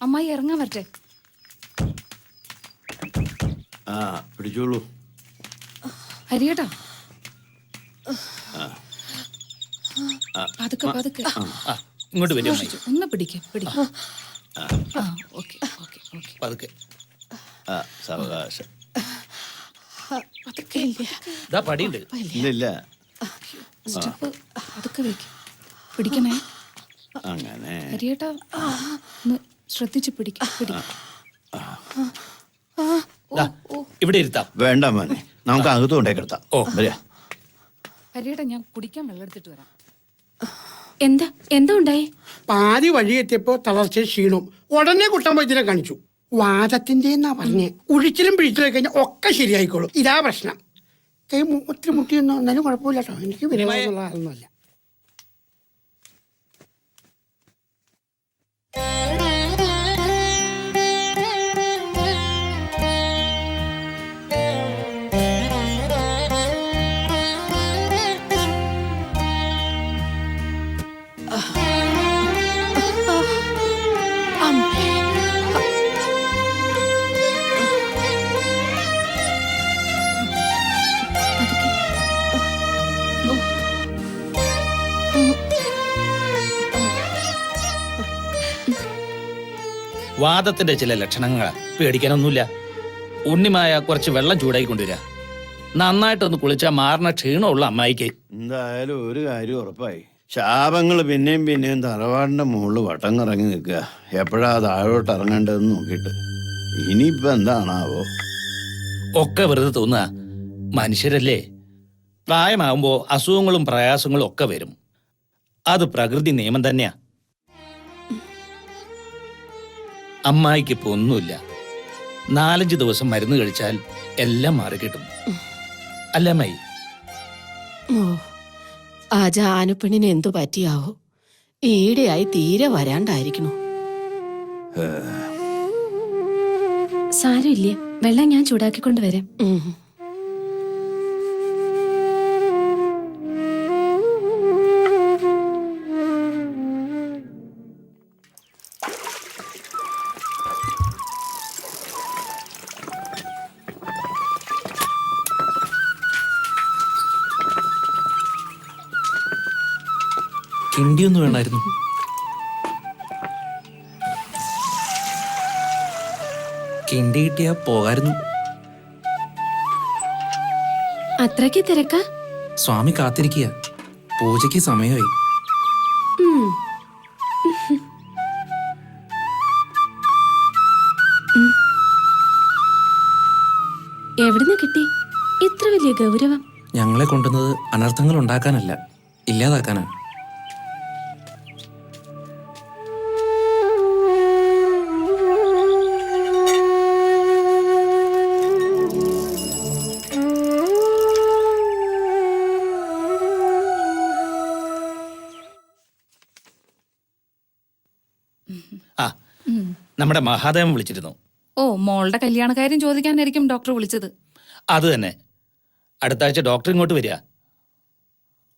അമ്മായി ഇറങ്ങാൻ വരട്ടെ. ആ പിടിച്ചോളൂ. ഹരിയേട്ടാ പതുക്കെ പതുക്കെ ഇങ്ങോട്ട് വരും ഒന്ന് പിടിക്ക ഓക്കെ ഓക്കെ ഓക്കെ പതുക്കെ. സാവകാശം. പതുക്കെ ഇതാ പടിയുണ്ട്. ഇല്ല സ്റ്റെപ്പ് പതുക്കെ വെക്ക്. പിടിക്കണേ അങ്ങനെ. ഹരിയേട്ടാ ഒന്ന് ശ്രദ്ധിച്ച് പിടിക്ക. ഇവിടെ ഇരുത്താം. വേണ്ട മോനെ, നമുക്ക് അകത്ത് കൊണ്ടേ കിടത്താം. ഓ വരാ. ഹരിയേട്ടാ ഞാൻ കുടിക്കാൻ വെള്ളം എടുത്തിട്ട് വരാം. എന്താ ഉണ്ടായി? പാതി വഴി എത്തിയപ്പോ തളർച്ച ക്ഷീണവും ഉടനെ കുട്ടൻ വൈദ്യനെ കാണിച്ചു. വാദത്തിന്റെ എന്നാ പറഞ്ഞേ. ഉഴിച്ചിലും പിഴിച്ചിലും കഴിഞ്ഞാൽ ഒക്കെ ശരിയായിക്കോളും. ഇതാ പ്രശ്നം. കൈ ഒത്തിരി മുട്ടിയൊന്നും എന്നാലും കുഴപ്പമില്ല കേട്ടോ. എനിക്ക് വിരമൊന്നുള്ള ആളൊന്നുമല്ല. വാദത്തിന്റെ ചില ലക്ഷണങ്ങളാ, പേടിക്കാനൊന്നുമില്ല. ഉണ്ണിമായ കുറച്ച് വെള്ളം ചൂടാക്കി കൊണ്ടുവരാ. നന്നായിട്ടൊന്ന് കുളിച്ചാൽ മാറുന്ന ക്ഷീണമുള്ള അമ്മായിക്ക്. എന്തായാലും ഒരു കാര്യം ഉറപ്പായി. ശാപങ്ങൾ പിന്നെയും തറവാടിന്റെ മുകളിൽ വട്ടം കറങ്ങി നിൽക്കുക. എപ്പോഴാ താഴോട്ട് ഇറങ്ങേണ്ടതെന്ന് നോക്കിയിട്ട്. ഇനിയിപ്പോ എന്താണാവോ? ഒക്കെ വെറുതെ തോന്നുക. മനുഷ്യരല്ലേ, പ്രായമാകുമ്പോ അസുഖങ്ങളും പ്രയാസങ്ങളും ഒക്കെ വരും. അത് പ്രകൃതി നിയമം തന്നെയാ. അമ്മായിക്ക് ഇപ്പൊ ഒന്നുമില്ല. 4-5 ദിവസം മരുന്ന് കഴിച്ചാൽ എല്ലാം മാറിക്കിട്ടും. അല്ല അമ്മായി? ആ ജാനുപ്പെണ്ണിന് എന്തു പറ്റിയാവോ? ഈടെയായി തീരെ വരാണ്ടായിരിക്കണു. സാരമില്ലേ, വെള്ളം ഞാൻ ചൂടാക്കിക്കൊണ്ട് വരാം. കിണ്ടിയൊന്നും വേണമായിരുന്നു. കിണ്ടി കിട്ടിയാ പോകായിരുന്നു. അത്രയ്ക്ക് തിരക്കാ? സ്വാമി കാത്തിരിക്കുക. പൂജയ്ക്ക് സമയമായി. എവിടുന്ന് കിട്ടി ഇത്ര വലിയ ഗൗരവം? ഞങ്ങളെ കൊണ്ടുവന്നത് അനർത്ഥങ്ങൾ ഉണ്ടാക്കാനല്ല, ഇല്ലാതാക്കാനാ. ആ, നമ്മുടെ മഹാദേവൻ വിളിച്ചിരുന്നു. ഓ, മോളുടെ കല്യാണക്കാര്യം ചോദിക്കാനായിരിക്കും ഡോക്ടർ വിളിച്ചത്. അത് തന്നെ. അടുത്ത ആഴ്ച ഡോക്ടർ ഇങ്ങോട്ട് വരിക.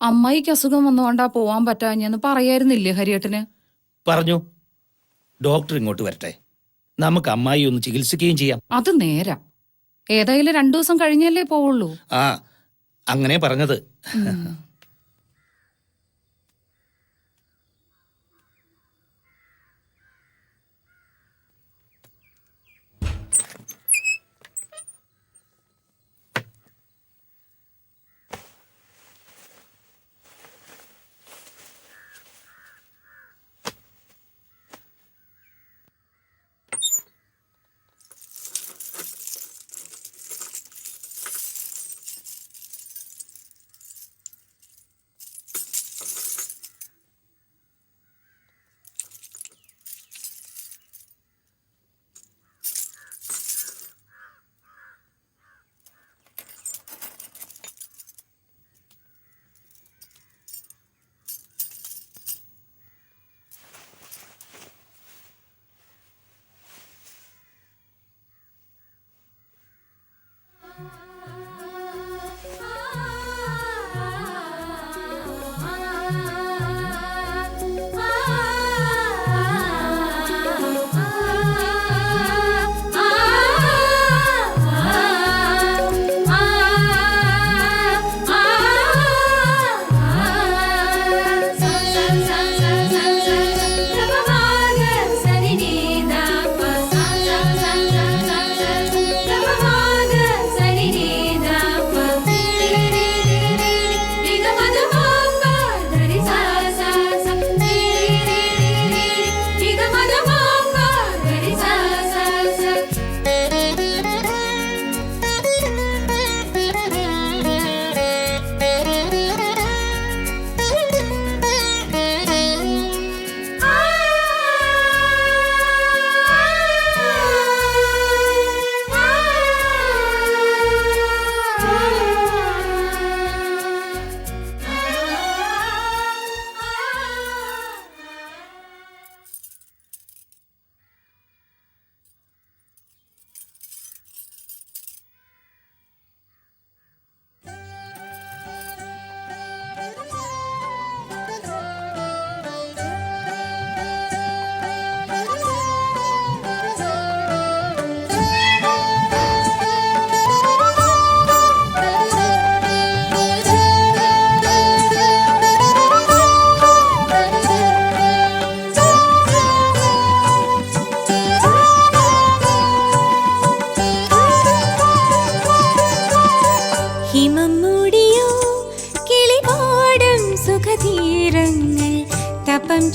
അമ്മായിക്ക് അസുഖം വന്നുകൊണ്ടാ പോവാൻ പറ്റാഞ്ഞെന്ന് പറയായിരുന്നില്ലേ ഹരിയേട്ടന്? പറഞ്ഞു. ഡോക്ടർ ഇങ്ങോട്ട് വരട്ടെ, നമുക്ക് അമ്മായി ഒന്ന് ചികിത്സിക്കുകയും ചെയ്യാം. അത് നേരാ. ഏതായാലും 2 ദിവസം കഴിഞ്ഞല്ലേ പോവുള്ളൂ. ആ, അങ്ങനെ പറഞ്ഞത്.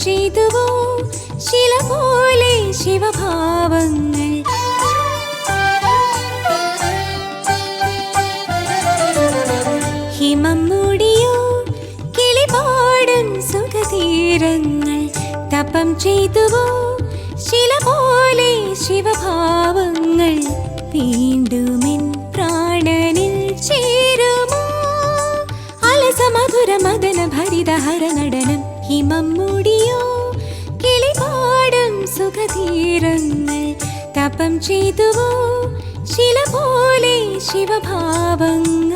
ചെയ്തുവോ ശില പോലെ ശിവഭാവങ്ങൾ ഹിമം മൂടിയോ കിളിപാടും സുഖതീരങ്ങൾ തപം ചെയ്തുവോ ശില പോലെ ശിവഭാവങ്ങൾ വീണ്ടുമെൻ പ്രാണനിൽ ചേരുമോ അലസമധുര മദന ഭരിതഹര നടനം ഹിമം മൂടിയോ കിളിപാടും സുഖതീരങ്ങൾ തപം ചെയ്തുവോ ശില പോലെ ശിവഭാവങ്ങൾ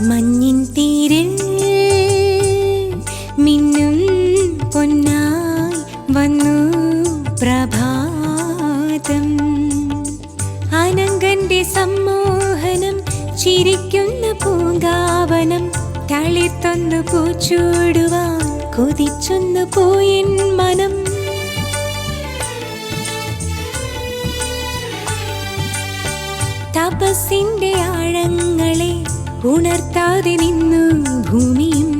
മഞ്ഞിൻ തീരിൽ മിന്നും പൊന്നായി വന്നു പ്രഭാതം അനങ്കന്റെ സമ്മോഹനം ചിരിക്കുന്ന പൂങ്കാവനം തളിർത്തൊന്നു പൂച്ചൂടുവാൻ കൊതിച്ചൊന്നു പോയിൻ മനം തപസ്സിന്റെ ആഴങ്ങളെ ഉണർത്താതെ നിന്നു ഭൂമിയും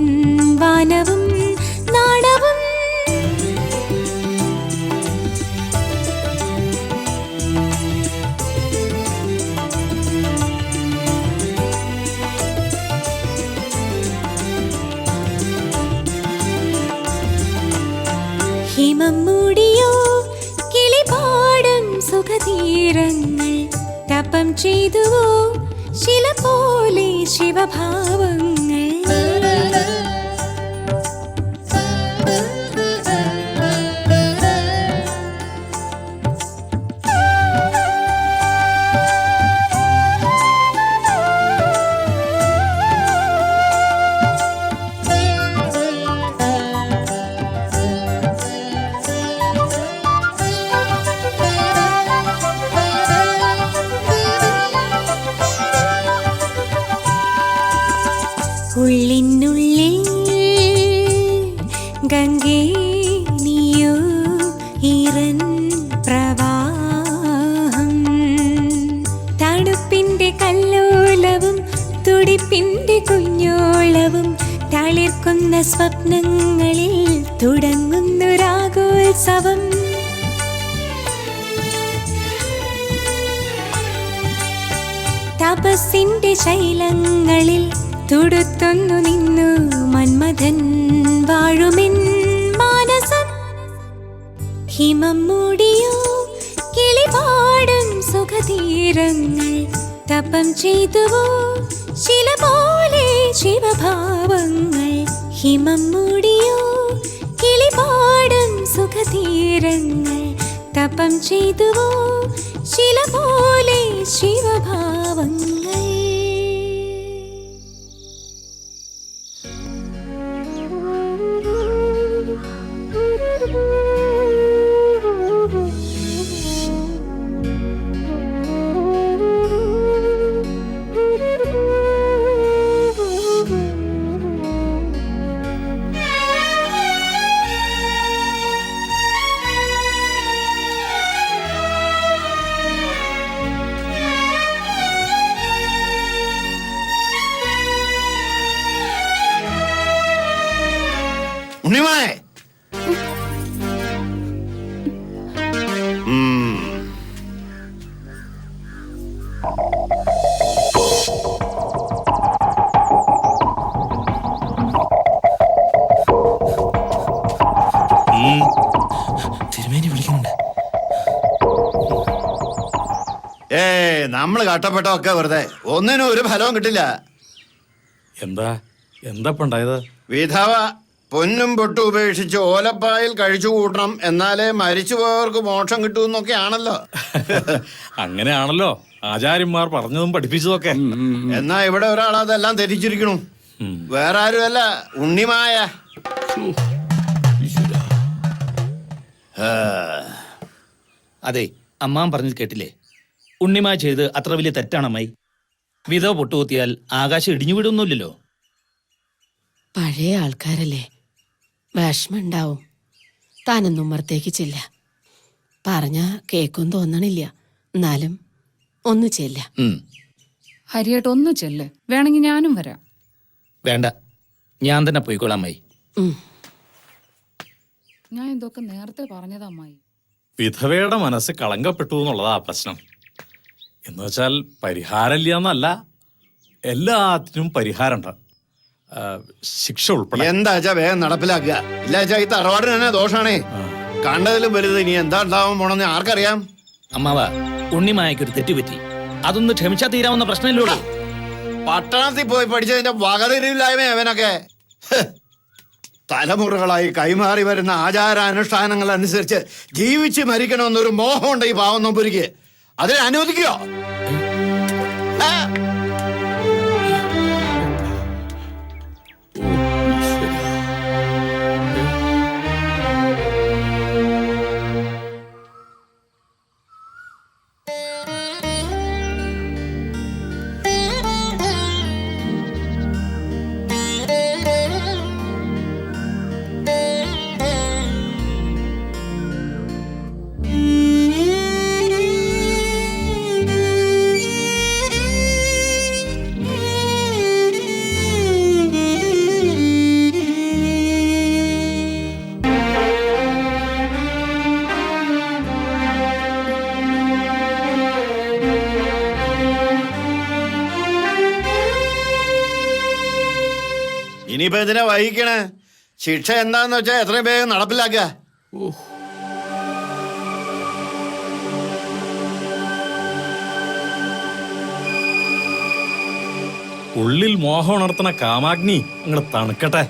വാനവും നാടവും ഹിമം മൂടിയോ കിളിപാടും സുഖതീരങ്ങൾ തപം ചെയ്തുവോ ശില പോലെ ശിവഭാവങ്ങൾ ഉള്ളിനുള്ളിൽ ഗംഗേ നീയോ ഈറൻ പ്രവാഹം തണുപ്പിന്റെ കല്ലോലവും തുടിപ്പിന്റെ കുഞ്ഞോളവും തളിർക്കുന്ന സ്വപ്നങ്ങളിൽ തുടങ്ങുന്നു രാഗോത്സവം തപസ്സിന്റെ ശൈലങ്ങളിൽ തുടുത്തൊന്നു നിന്നു മന്മഥൻ വാഴുമിൻ മാനസം ഹിമം മൂടിയോ കിളിപാടും സുഖതീരങ്ങൾ തപം ചെയ്തുവോ ശില പോലെ ശിവഭാവങ്ങൾ ഹിമം മൂടിയോ കിളിപാടും സുഖതീരങ്ങൾ തപം ചെയ്തുവോ ശില പോലെ ശിവഭാവങ്ങൾ ഉണ്ണിമായെ തിരുമേനി വിളിക്കുന്നുണ്ട്. നമ്മള് കട്ടപ്പെട്ടൊക്കെ വെറുതെ ഒന്നിനും ഒരു ഫലവും കിട്ടില്ല. എന്താ ഉണ്ടായത്? വിധവ പൊന്നും പൊട്ടും ഉപേക്ഷിച്ച് ഓലപ്പായിൽ കഴിച്ചു കൂട്ടണം, എന്നാലേ മരിച്ചുപോയവർക്ക് മോക്ഷം കിട്ടുമെന്നൊക്കെയാണല്ലോ. അങ്ങനെയാണല്ലോ ആചാര്യന്മാർ പറഞ്ഞതും പഠിപ്പിച്ചതൊക്കെ. എന്നാ ഇവിടെ ഒരാൾ അതെല്ലാം ധരിച്ചിരിക്കണു. വേറെ ആരുമല്ല, ഉണ്ണിമായ. അതെ, അമ്മാൻ പറഞ്ഞത് കേട്ടില്ലേ? ഉണ്ണിമാ ചെയ്ത് അത്ര വലിയ തെറ്റാണ് അമ്മായി. വിധവ പൊട്ടുകുത്തിയാൽ ആകാശം ഇടിഞ്ഞു വിടുന്നില്ലല്ലോ. പഴയ ആൾക്കാരല്ലേ, വിഷമുണ്ടാവും. താനൊന്നും ഉമ്മറത്തേക്ക് ചെല്ല. പറഞ്ഞ കേക്കും തോന്നണില്ല, എന്നാലും ഒന്ന് ചെല്ല. ഹരിയേട്ട് ഒന്ന് ചെല്ല്, വേണമെങ്കിൽ ഞാനും വരാം. വേണ്ട, ഞാൻ തന്നെ പോയിക്കോളാം അമ്മായി. ഞാൻ ഇതൊക്കെ നേരത്തെ പറഞ്ഞതാ അമ്മായി. വിധവയുടെ മനസ്സ് കളങ്കപ്പെട്ടു എന്നുള്ളതാ പ്രശ്നം. എന്ന് വെച്ചാൽ പരിഹാരമില്ല എന്നല്ല, എല്ലാത്തിനും പരിഹാരമുണ്ട്, ശിക്ഷ ഉൾപ്പെടെ. എന്താച്ചാ വേഗം നടപ്പിലാക്കുക. ഇല്ലാച്ചാ ഈ തറവാടിന് തന്നെ ദോഷാണേ. കണ്ടതിലും വലുത് ഇനി എന്താ ഉണ്ടാവാൻ പോണെന്ന് ആർക്കറിയാം. അമ്മാവ, ഉണ്ണിമായക്കൊരു തെറ്റുപറ്റി, അതൊന്ന് ക്ഷമിച്ചാ തീരാവുന്ന പ്രശ്നമില്ലോളൂ. പട്ടണത്തിൽ പോയി പഠിച്ചതിന്റെ വകതിരിവില്ലായ്മ അവനൊക്കെ. തലമുറകളായി കൈമാറി വരുന്ന ആചാരാനുഷ്ഠാനങ്ങൾ അനുസരിച്ച് ജീവിച്ച് മരിക്കണമെന്നൊരു മോഹമുണ്ട് ഈ പാവം നമ്പൂരിക്ക്. അതിനെ അനുവദിക്കോ? ഇനിയിപ്പോ ഇതിനെ വഹിക്കണേ. ശിക്ഷ എന്താന്ന് വെച്ചാൽ എത്രയും വേഗം നടപ്പിലാക്കുക. ഉള്ളിൽ മോഹം ഉണർത്തുന്ന കാമാഗ്നി അങ്ങോട്ട് തണുക്കട്ടെ.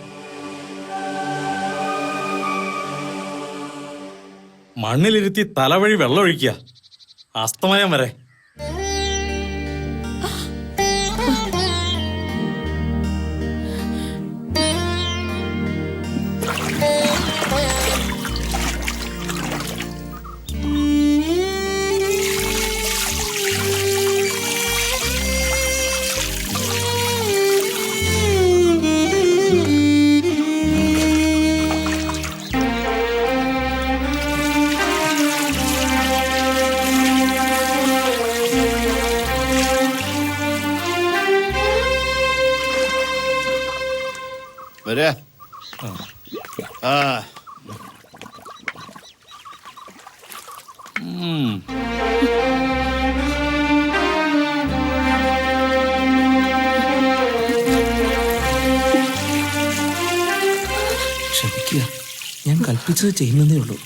മണ്ണിലിരുത്തി തലവഴി വെള്ളമൊഴിക്കുക, അസ്തമയം വരെ. വരെ ക്ഷമിക്കുക, ഞാൻ കൽപ്പിച്ചത് ചെയ്യുന്നതേ ഉള്ളൂ.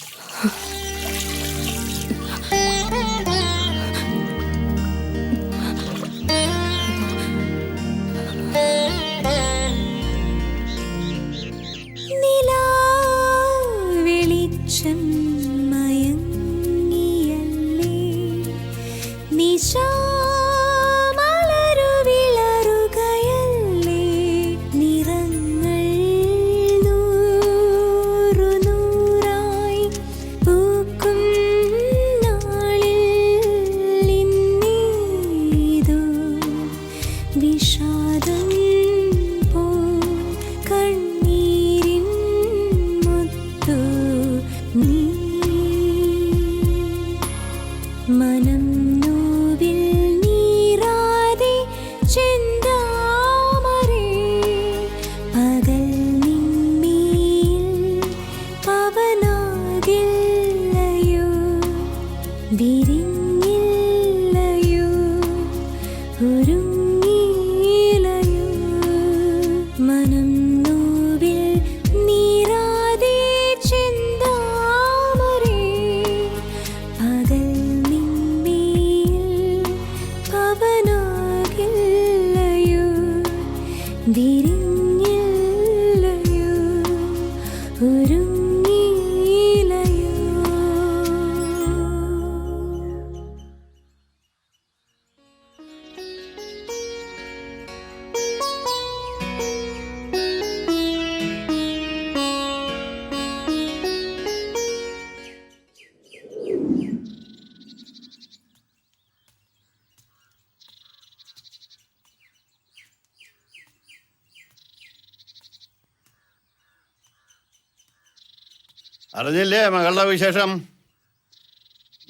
അറിഞ്ഞില്ലേ മകളുടെ വിശേഷം?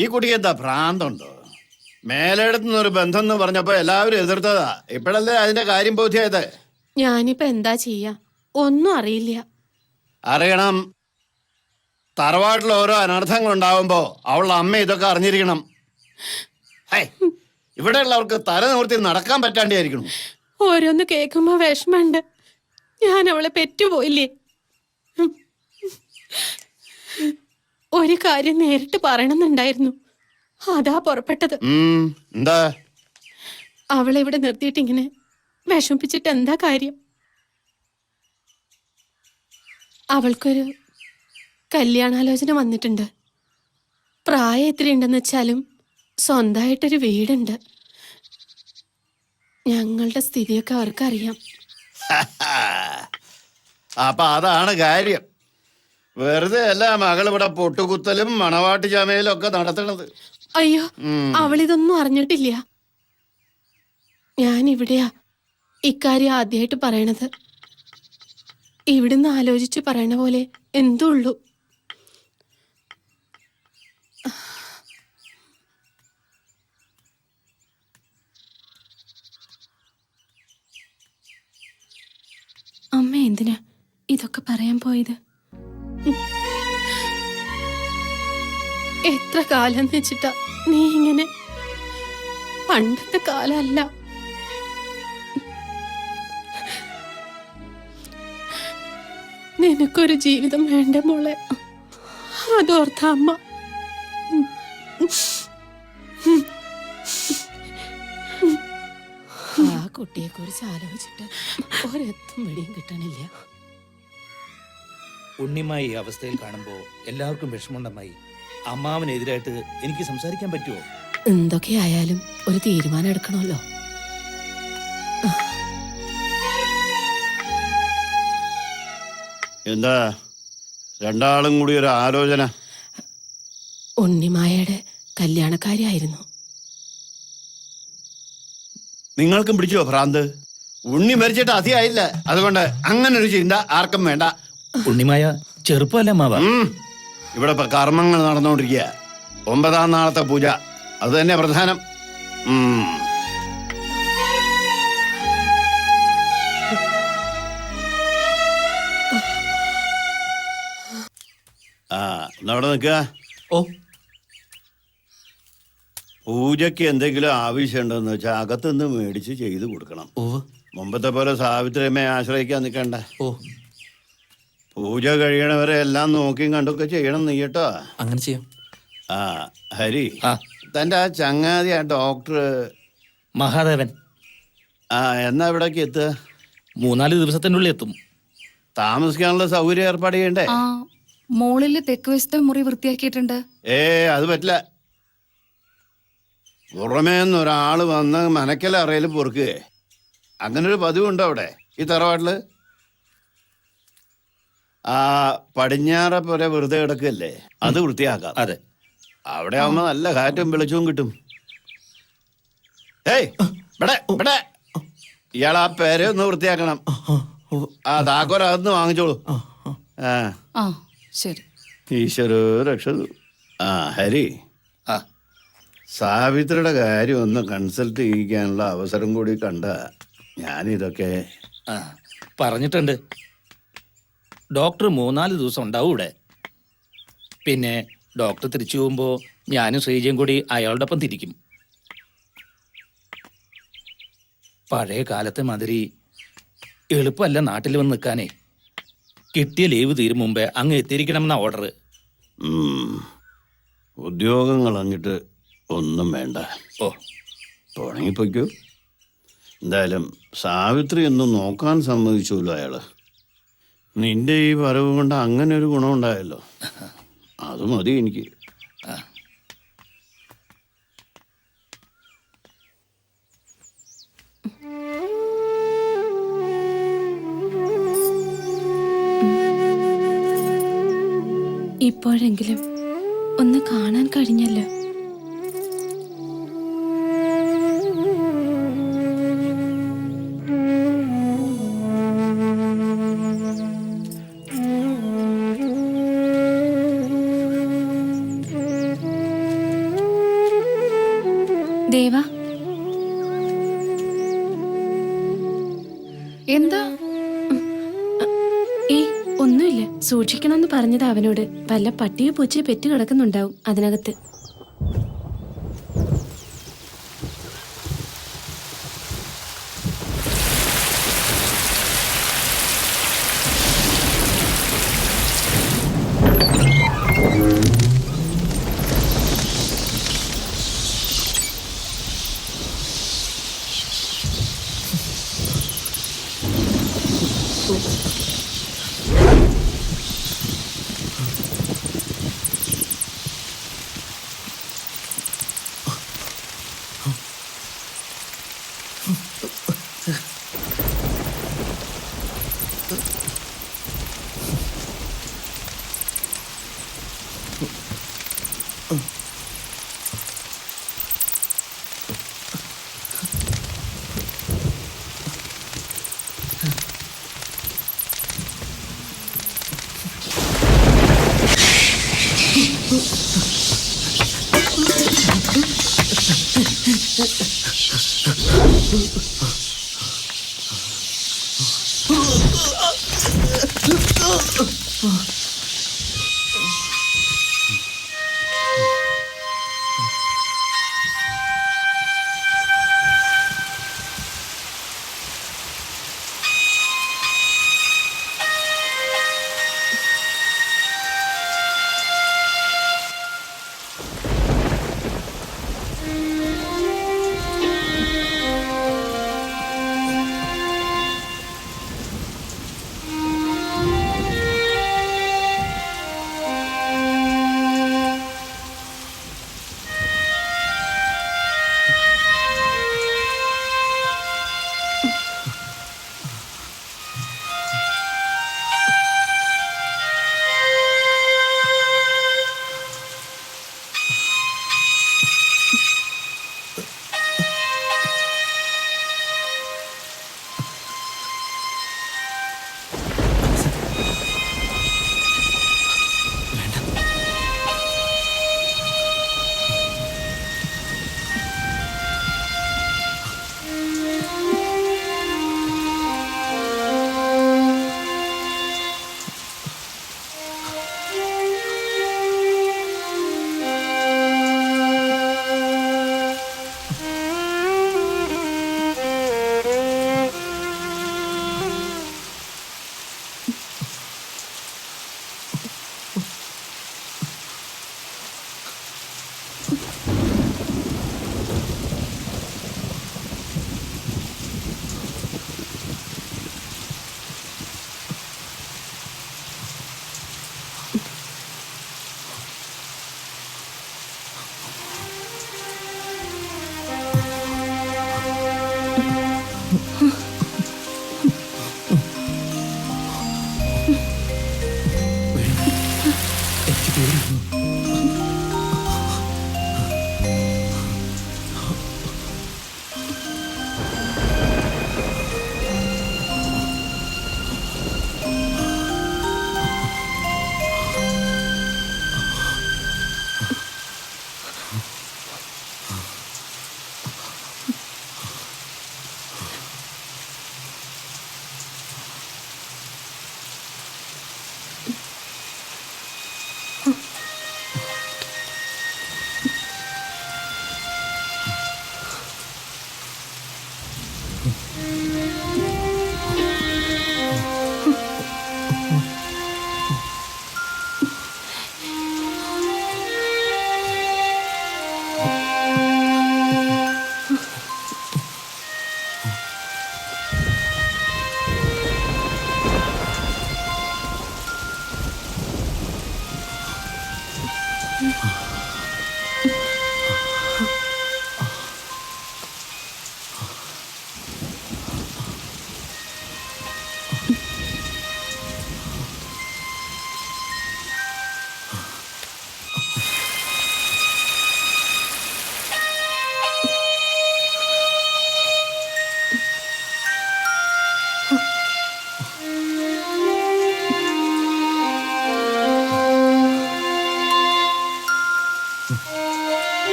ഈ കുട്ടിക്ക് എന്താ ഭ്രാന്തുണ്ടോ? മേലെടുത്തുനിന്നൊരു ബന്ധം എന്ന് പറഞ്ഞപ്പോ എല്ലാവരും എതിർത്തതാ. ഇപ്പോഴല്ലേ അതിന്റെ കാര്യം ബോധ്യായത്? ഞാനിപ്പോ എന്താ ചെയ്യാ? ഒന്നും അറിയില്ല. അറിയണം. തറവാട്ടിൽ ഓരോ അനർത്ഥങ്ങൾ ഉണ്ടാവുമ്പോ അവളുടെ അമ്മ ഇതൊക്കെ അറിഞ്ഞിരിക്കണം. ഇവിടെ ഉള്ളവർക്ക് തല നിവർത്തി നടക്കാൻ പറ്റാണ്ടായിരിക്കണം. ഓരോന്ന് കേൾക്കുമ്പോ വിഷമുണ്ട്. ഞാൻ അവളെ പെറ്റുപോയില്ലേ? ഒരു കാര്യം നേരിട്ട് പറയണമെന്നുണ്ടായിരുന്നു, അതാ പുറപ്പെട്ടത്. എന്താ? അവളെ ഇവിടെ നിർത്തിയിട്ട് ഇങ്ങനെ വിഷമിപ്പിച്ചിട്ട് എന്താ കാര്യം? അവൾക്കൊരു കല്യാണാലോചന വന്നിട്ടുണ്ട്. പ്രായം എത്രയുണ്ടെന്ന് വെച്ചാലും സ്വന്തമായിട്ടൊരു വീടുണ്ട്. ഞങ്ങളുടെ സ്ഥിതിയൊക്കെ അവർക്കറിയാം. അപ്പൊ അതാണ് കാര്യം. വെറുതെ അല്ല മകൾ ഇവിടെ പൊട്ടുകുത്തലും മണവാട്ടി ചമയലും ഒക്കെ നടത്തണത്. അയ്യോ, അവളിതൊന്നും അറിഞ്ഞിട്ടില്ല. ഞാൻ ഇവിടെയാ ഇക്കാര്യം ആദ്യമായിട്ട് പറയണത്. ഇവിടുന്ന് ആലോചിച്ച് പറയണ പോലെ എന്തുള്ളൂ. അമ്മ എന്തിനാ ഇതൊക്കെ പറയാൻ പോയത്? എത്ര കാലം വെച്ചിട്ടാ നീ ഇങ്ങനെ? പണ്ടത്തെ കാലമല്ല. നിനക്കൊരു ജീവിതം വേണ്ട മോളെ, അതോർത്ത അമ്മ. ആ കുട്ടിയെ കുറിച്ച് ആലോചിച്ചിട്ട് ഒരെത്തും വെടിയും കിട്ടണില്ല. ഉണ്ണിമായി ഈ അവസ്ഥയിൽ കാണുമ്പോൾ എല്ലാവർക്കും വിഷമമുണ്ടമ്മായി. അമ്മാവനെതിരായിട്ട് എനിക്ക് സംസാരിക്കാൻ പറ്റുമോ? എന്തൊക്കെയായാലും ഒരു തീരുമാനം എടുക്കണമല്ലോ. എന്താ രണ്ടാളും കൂടി ഒരു ആലോചന? ഉണ്ണിമായയുടെ കല്യാണക്കാരിയായിരുന്നു. നിങ്ങൾക്കും പിടിച്ചോ ഭ്രാന്ത്? ഉണ്ണി മരിച്ചിട്ട് അധികമായില്ല, അതുകൊണ്ട് അങ്ങനെ ഒരു ചിന്ത ആർക്കും വേണ്ട. ഉണ്ണിമായ ചെറുപ്പമല്ല അമ്മാവ. ഇവിടെ ഇപ്പൊ കർമ്മങ്ങൾ നടന്നുകൊണ്ടിരിക്കുക. 9-ാം നാളത്തെ പൂജ, അത് തന്നെ പ്രധാനം. അവിടെ നിൽക്കുക. പൂജയ്ക്ക് എന്തെങ്കിലും ആവശ്യമുണ്ടെന്ന് വെച്ചാൽ അകത്തുനിന്ന് മേടിച്ച് ചെയ്തു കൊടുക്കണം. മുമ്പത്തെ പോലെ സാവിത്രിയമ്മയെ ആശ്രയിക്കാൻ നിൽക്കണ്ട. പൂജ കഴിയണവരെ എല്ലാം നോക്കിയും കണ്ടൊക്കെ ചെയ്യണം നീ കേട്ടോ. അങ്ങനെ ചെയ്യാം. ഹരി, തന്റെ ആ ചങ്ങാതി ആ ഡോക്ടർ മഹാദേവൻ എന്നാ ഇവിടേക്ക് എത്തുക? 3-4 ദിവസത്തിനുള്ളിൽ എത്തും. താമസിക്കാനുള്ള സൗകര്യം ഏർപ്പാട് ചെയ്യണ്ടേ? മോളില് തെക്ക് വശത്തെ മുറി വൃത്തിയാക്കിയിട്ടുണ്ട്. അത് പറ്റില്ല. പുറമേന്നൊരാള് വന്ന് മനക്കല അറയിൽ പൊറുക്കുകയെ, അങ്ങനൊരു പതിവുണ്ടോ അവിടെ ഈ തറവാട്ടില്? ആ പടിഞ്ഞാറെ പോലെ വെറുതെ കിടക്കല്ലേ, അത് വൃത്തിയാക്കാം. അതെ, അവിടെ ആവുമ്പോ നല്ല കാറ്റും വെളിച്ചവും കിട്ടും. ഇയാൾ ആ പേരെ ഒന്ന് വൃത്തിയാക്കണം. താക്കോലകത്ത് വാങ്ങിച്ചോളൂ. ശരി. ഈശ്വരോ രക്ഷതു. ഹരി, സാവിത്രിയുടെ കാര്യം ഒന്ന് കൺസൾട്ട് ചെയ്യിക്കാനുള്ള അവസരം കൂടി കണ്ട ഞാനിതൊക്കെ പറഞ്ഞിട്ടുണ്ട്. ഡോക്ടർ 3-4 ദിവസം ഉണ്ടാവും ഇവിടെ. പിന്നെ ഡോക്ടർ തിരിച്ചു പോകുമ്പോൾ ഞാനും ശ്രീജയും കൂടി അയാളുടെ ഒപ്പം തിരിക്കും. പഴയ കാലത്തെ മാതിരി എളുപ്പമല്ല നാട്ടിൽ വന്ന് നിൽക്കാനേ. കിട്ടിയ ലീവ് തീരും മുമ്പേ അങ്ങ് എത്തിയിരിക്കണമെന്ന ഓർഡർ. ഉദ്യോഗം കളഞ്ഞിട്ട് ഒന്നും വേണ്ട. പോണെങ്കിപ്പോയ്ക്കോ. എന്തായാലും സാവിത്രി ഒന്നും നോക്കാൻ സമ്മതിച്ചല്ലോ അയാള്. നിന്റെ ഈ വരവ് കൊണ്ട് അങ്ങനെ ഒരു ഗുണമുണ്ടായല്ലോ, അത് മതി എനിക്ക്. ഇപ്പോഴെങ്കിലും ഒന്ന് കാണാൻ കഴിഞ്ഞല്ലോ. ദേവാ, എന്താ? ഒന്നുമില്ല. സൂക്ഷിക്കണമെന്ന് പറഞ്ഞതാ അവനോട്. വല്ല പട്ടിയോ പൂച്ചയോ പെറ്റ് കിടക്കുന്നുണ്ടാവും അതിനകത്ത്.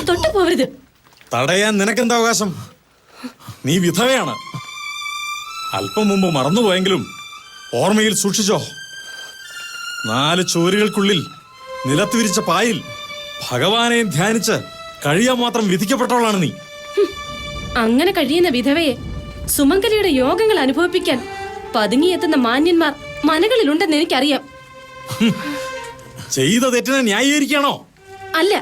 തൊട്ടു പോവരുത്. തടയാൻ നിനക്കെന്താ അവകാശം? നീ വിധവയാണ്. അല്പം മുമ്പ് മറന്നുപോയെങ്കിലും ഓർമ്മയിൽ സൂക്ഷിച്ചോ. 4 ചുവരുകൾക്കുള്ളിൽ നിലത്ത് വിരിച്ച പായിൽ ഭഗവാനെ ധ്യാനിച്ച് കഴിയാൻ മാത്രം വിധിക്കപ്പെട്ടവളാണ് നീ. അങ്ങനെ കഴിയുന്ന വിധവയെ സുമംഗലിയുടെ യോഗങ്ങൾ അനുഭവിപ്പിക്കാൻ പതുങ്ങിയെത്തുന്ന മാന്യന്മാർ മനകളിലുണ്ടെന്ന് എനിക്കറിയാം. ചെയ്ത തെറ്റിനെ ന്യായീകരിക്കണോ? അല്ല,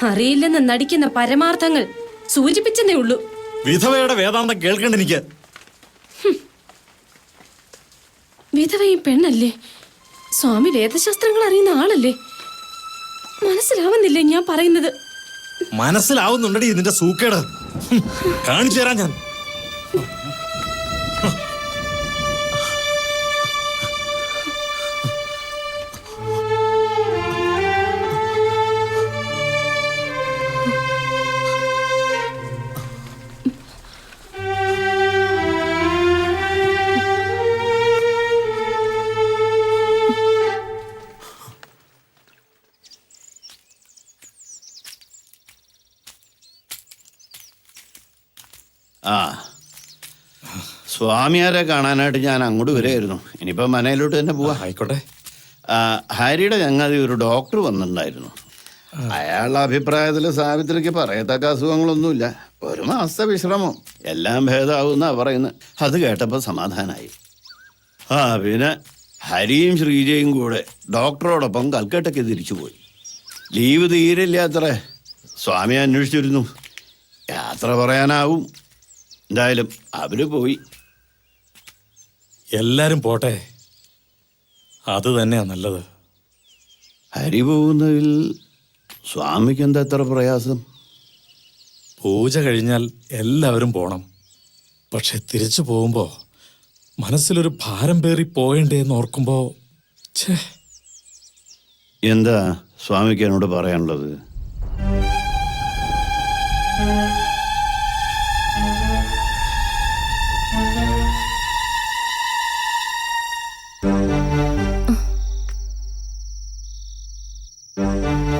അറിയില്ലെന്ന് നടിക്കുന്ന പരമാർത്ഥങ്ങൾ സൂചിപ്പിച്ചെന്നേ ഉള്ളൂ. വിധവയുടെ വേദാന്തം കേൾക്കണ്ട എനിക്ക്. വിധവയും പെണ്ണല്ലേ? സ്വാമി വേദശാസ്ത്രങ്ങൾ അറിയുന്ന ആളല്ലേ? മനസ്സിലാവുന്നില്ലേ ഞാൻ പറയുന്നത്? മനസ്സിലാവുന്നുണ്ടടി ഇതിന്റെ സൂക്കേട്. കാണിച്ചു തരാം ഞാൻ. ആ, സ്വാമിയാരെ കാണാനായിട്ട് ഞാൻ അങ്ങോട്ട് വരികയായിരുന്നു. ഇനിയിപ്പോൾ മനയിലോട്ട് തന്നെ പോവാ. ആയിക്കോട്ടെ. ഹാരിയുടെ ചങ്ങാതി ഒരു ഡോക്ടർ വന്നിട്ടുണ്ടായിരുന്നു. അയാളുടെ അഭിപ്രായത്തിൽ സാവിത്രിക്ക് പറയത്തക്ക അസുഖങ്ങളൊന്നുമില്ല. 1 മാസത്തെ വിശ്രമം, എല്ലാം ഭേദമാവുന്നാ പറയുന്നത്. അത് കേട്ടപ്പോൾ സമാധാനമായി. പിന്നെ ഹരിയും ശ്രീജയും കൂടെ ഡോക്ടറോടൊപ്പം കൽക്കട്ടയ്ക്ക് തിരിച്ചുപോയി. ലീവ് തീരില്ല അത്രേ. സ്വാമി അന്വേഷിച്ചിരുന്നു. യാത്ര പറയാനാവും. എന്തായാലും അവര് പോയി. എല്ലാരും പോട്ടെ, അത് തന്നെയാ നല്ലത്. ഹരി പോകുന്നതിൽ സ്വാമിക്ക് എന്താ എത്ര പ്രയാസം? പൂജ കഴിഞ്ഞാൽ എല്ലാവരും പോണം. പക്ഷെ തിരിച്ചു പോകുമ്പോ മനസ്സിലൊരു ഭാരം പേറി പോകണ്ടേന്ന് ഓർക്കുമ്പോ എന്താ സ്വാമിക്ക് എന്നോട് പറയാനുള്ളത്?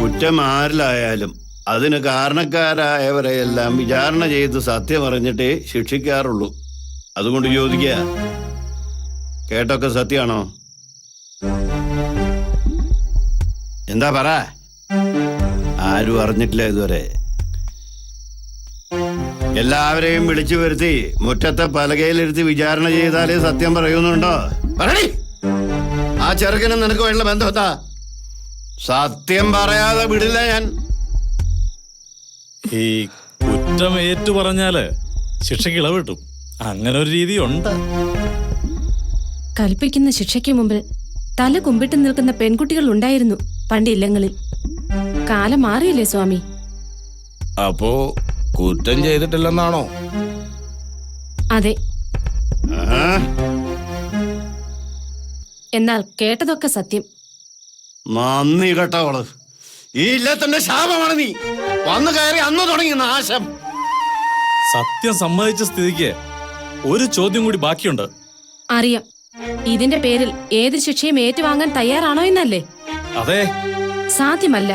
കുറ്റം ആരിലായാലും അതിന് കാരണക്കാരായവരെയെല്ലാം വിചാരണ ചെയ്ത് സത്യം അറിഞ്ഞിട്ടേ ശിക്ഷിക്കാറുള്ളൂ. അതുകൊണ്ട് ചോദിക്കുക, കേട്ടൊക്കെ സത്യമാണോ? എന്താ പറ? ആരും അറിഞ്ഞിട്ടില്ല ഇതുവരെ. എല്ലാവരെയും വിളിച്ചു വരുത്തി മുറ്റത്തെ പലകയിലിരുത്തി വിചാരണ ചെയ്താലേ സത്യം പറയുന്നുണ്ടോ? പറയണേ, ആ ചെറുക്കനും നിനക്ക് വേണ്ട ബന്ധം എന്താ? സത്യം പറയാതെ വിടില്ല ഞാൻ. ഈ കുറ്റം ഏറ്റു പറഞ്ഞാല് ശിക്ഷയ്ക്ക് ഇളവ് കിട്ടും. അങ്ങനെ ഒരു രീതി ഉണ്ട്. കൽപ്പിക്കുന്ന ശിക്ഷയ്ക്ക് മുമ്പിൽ തല കുമ്പിട്ട് നിൽക്കുന്ന പെൺകുട്ടികൾ ഉണ്ടായിരുന്നു പണ്ട് ഇല്ലങ്ങളിൽ. കാലം മാറിയില്ലേ സ്വാമി? അപ്പോ കുറ്റം ചെയ്തിട്ടില്ലെന്നാണോ? അതെ. എന്നാൽ കേട്ടതൊക്കെ സത്യം. നന്ദി കേട്ടവള്. ഈ ഇല്ലത്തിന്റെ ശാപമാണ് നീ. വന്നു കയറി അന്ന് തുടങ്ങി നാശം. സത്യം സമ്മതിച്ച സ്ഥിതിക്ക് ഒരു ചോദ്യം കൂടി ബാക്കിയുണ്ട്. അറിയാം. ഇതിന്റെ പേരിൽ ഏത് ശിക്ഷയും ഏറ്റുവാങ്ങാൻ തയ്യാറാണോ എന്നല്ലേ? അതെ. സാധ്യമല്ല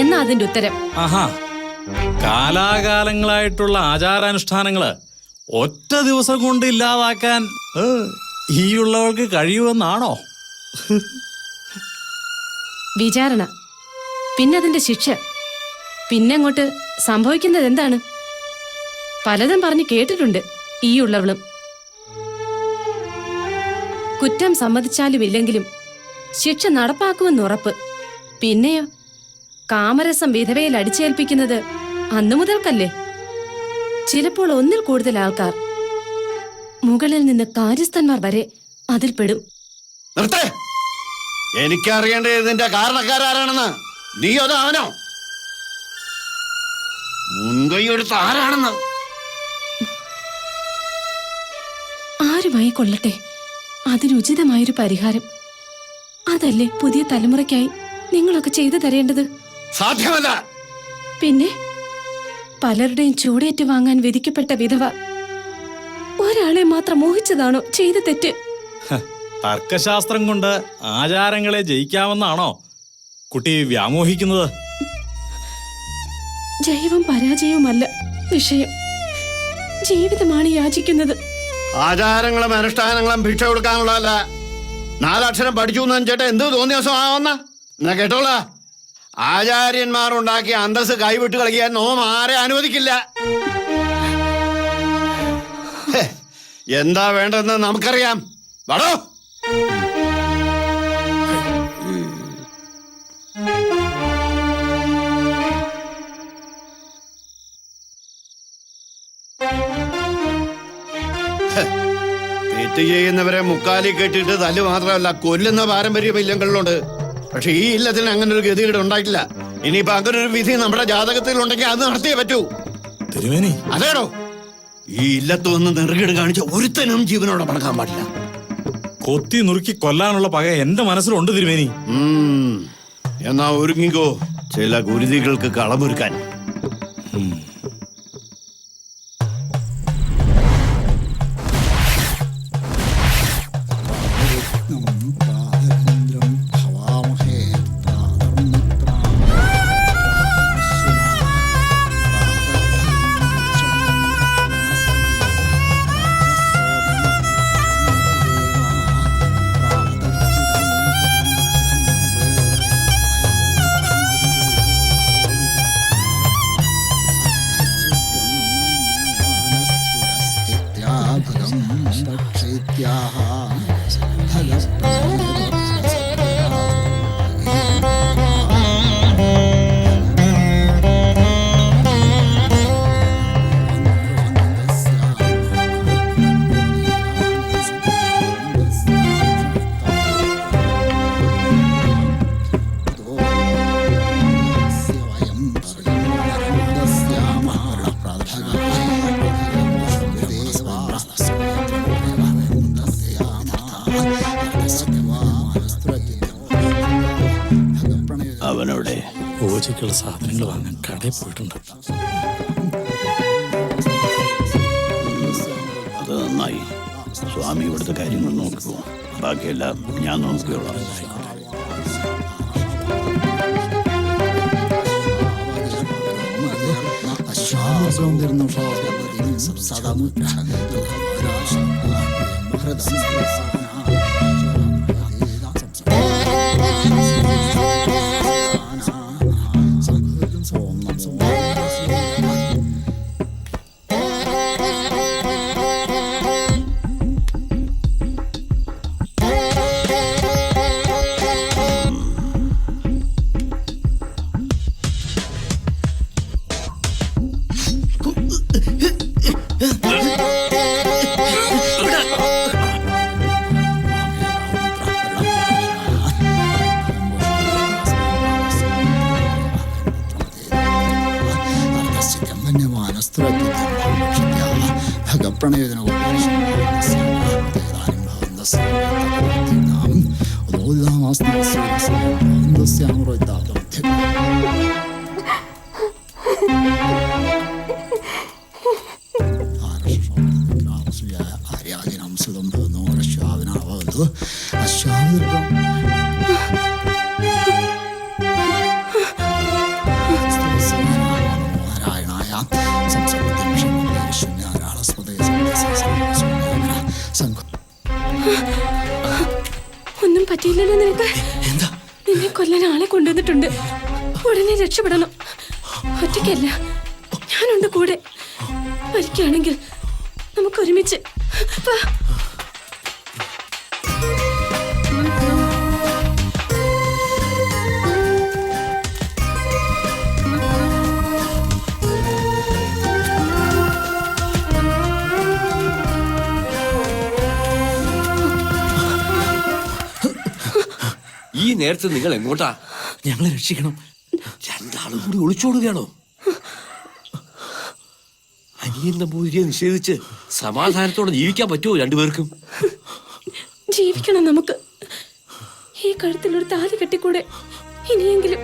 എന്നാ അതിന്റെ ഉത്തരം. ആഹാ, കാലാകാലങ്ങളായിട്ടുള്ള ആചാരാനുഷ്ഠാനങ്ങള് ഒറ്റ ദിവസം കൊണ്ട് ഇല്ലാതാക്കാൻ ഈ ഉള്ളവർക്ക് കഴിയുമെന്നാണോ? വിചാരണ, പിന്നെ അതിന്റെ ശിക്ഷ, പിന്നങ്ങോട്ട് സംഭവിക്കുന്നത് എന്താണ്? പലതും പറഞ്ഞു കേട്ടിട്ടുണ്ട് ഈ ഉള്ളവളും. കുറ്റം സമ്മതിച്ചാലും ഇല്ലെങ്കിലും ശിക്ഷ നടപ്പാക്കുമെന്ന് ഉറപ്പ്. പിന്നെയോ കാമരസം വിധവയിൽ അടിച്ചേൽപ്പിക്കുന്നത് അന്നു മുതൽക്കല്ലേ? ചിലപ്പോൾ ഒന്നിൽ കൂടുതൽ ആൾക്കാർ, മുകളിൽ നിന്ന് കാര്യസ്ഥന്മാർ വരെ അതിൽപ്പെടും. എനിക്കറിയേണ്ടത് ഇതിന്റെ കാരണക്കാരാണെന്ന്. നീ അതോ അവനോ? മുൻകൈയെടുത്ത ആരാണെന്ന്? ആരുമായി കൊള്ളട്ടെ, അതിനുചിതമായൊരു പരിഹാരം. അതല്ലേ പുതിയ തലമുറയ്ക്കായി നിങ്ങളൊക്കെ ചെയ്തു തരേണ്ടത്? സാധ്യമല്ല. പിന്നെ പലരുടെയും ചൂടേറ്റ് വാങ്ങാൻ വിധിക്കപ്പെട്ട വിധവ ഒരാളെ മാത്രം മോഹിച്ചതാണോ ചെയ്ത തെറ്റ്? തർക്കശാസ്ത്രം കൊണ്ട് ആചാരങ്ങളെ ജയിക്കാമെന്നാണോ കുട്ടി വ്യാമോഹിക്കുന്നത്? ജൈവം പരാജയവുമല്ല വിഷയം. ജീവിതമാണ് യാചിക്കുന്നത്. ആചാരങ്ങളും അനുഷ്ഠാനങ്ങളും ഭിക്ഷ കൊടുക്കാനുള്ളതല്ല. 4 അക്ഷരം പഠിച്ചു എന്ന് ചേട്ടാ എന്ത് തോന്നിയ ദിവസം ആവുന്ന എന്നാ കേട്ടോള. ആചാര്യന്മാരുണ്ടാക്കിയ അന്തസ് കൈവിട്ട് കളിക്കാൻ നോം ആരെ അനുവദിക്കില്ല. എന്താ വേണ്ടതെന്ന് നമുക്കറിയാം. വടോ തെറ്റ് ചെയ്യുന്നവരെ മുക്കാലി കെട്ടിയിട്ട് തല്ല് മാത്രമല്ല കൊല്ലുന്ന പാരമ്പര്യം ഇല്ലങ്ങളിലുണ്ട്. പക്ഷെ ഈ ഇല്ലത്തിന് അങ്ങനെ ഒരു ഗതികേട് ഉണ്ടായിട്ടില്ല. ഇനിയിപ്പോ അങ്ങനെ ഒരു വിധി നമ്മുടെ ജാതകത്തിൽ ഉണ്ടെങ്കിൽ അത് നടത്തിയേ പറ്റൂ. തിരുമേനി അതേടോ, ഈ ഇല്ലത്ത് വന്ന് നെറുകേട് കാണിച്ച ഒരുത്തനും ജീവനോടെ മടക്കാൻ പാടില്ല. കൊത്തി നുറുക്കി കൊല്ലാനുള്ള പക എന്റെ മനസ്സിലുണ്ട് തിരുമേനി. എന്നാ ഒരുങ്ങിക്കോ ചില ഗുരുതികൾക്ക് കളമൊരുക്കാൻ. അവനവിടെ പൂജയ്ക്കുള്ള സാധനങ്ങൾ വാങ്ങാൻ കടയിൽ പോയിട്ടുണ്ട്. അത് നന്നായി. സ്വാമി ഇവിടുത്തെ കാര്യങ്ങൾ നോക്കുമോ? ബാക്കിയെല്ലാം ഞാൻ നോക്കിയോളാം. ഒന്നും പറ്റിയില്ലല്ലോ നിനക്ക്? നിന്നെ കൊല്ലാൻ ആളെ കൊണ്ടുവന്നിട്ടുണ്ട്. ഉടനെ രക്ഷപ്പെടണം. ഒറ്റയ്ക്കല്ല, ഞാനുണ്ട് കൂടെ. മരിക്കുകയാണെങ്കിൽ നമുക്ക് ഒരുമിച്ച് ഈ നേരത്തെ നിങ്ങൾ എങ്ങോട്ടാ? ഞങ്ങളെ രക്ഷിക്കണം. രണ്ടാളും കൂടി ഒളിച്ചോടുകയാണോ? അനിയൻ നമ്പൂതിരിയെ നിഷേധിച്ച് സമാധാനത്തോടെ ജീവിക്കാൻ പറ്റുമോ രണ്ടുപേർക്കും? ജീവിക്കണം നമുക്ക്. ഈ കഴുത്തിലൊരു താലി കെട്ടിക്കൂടെ? ഇനിയെങ്കിലും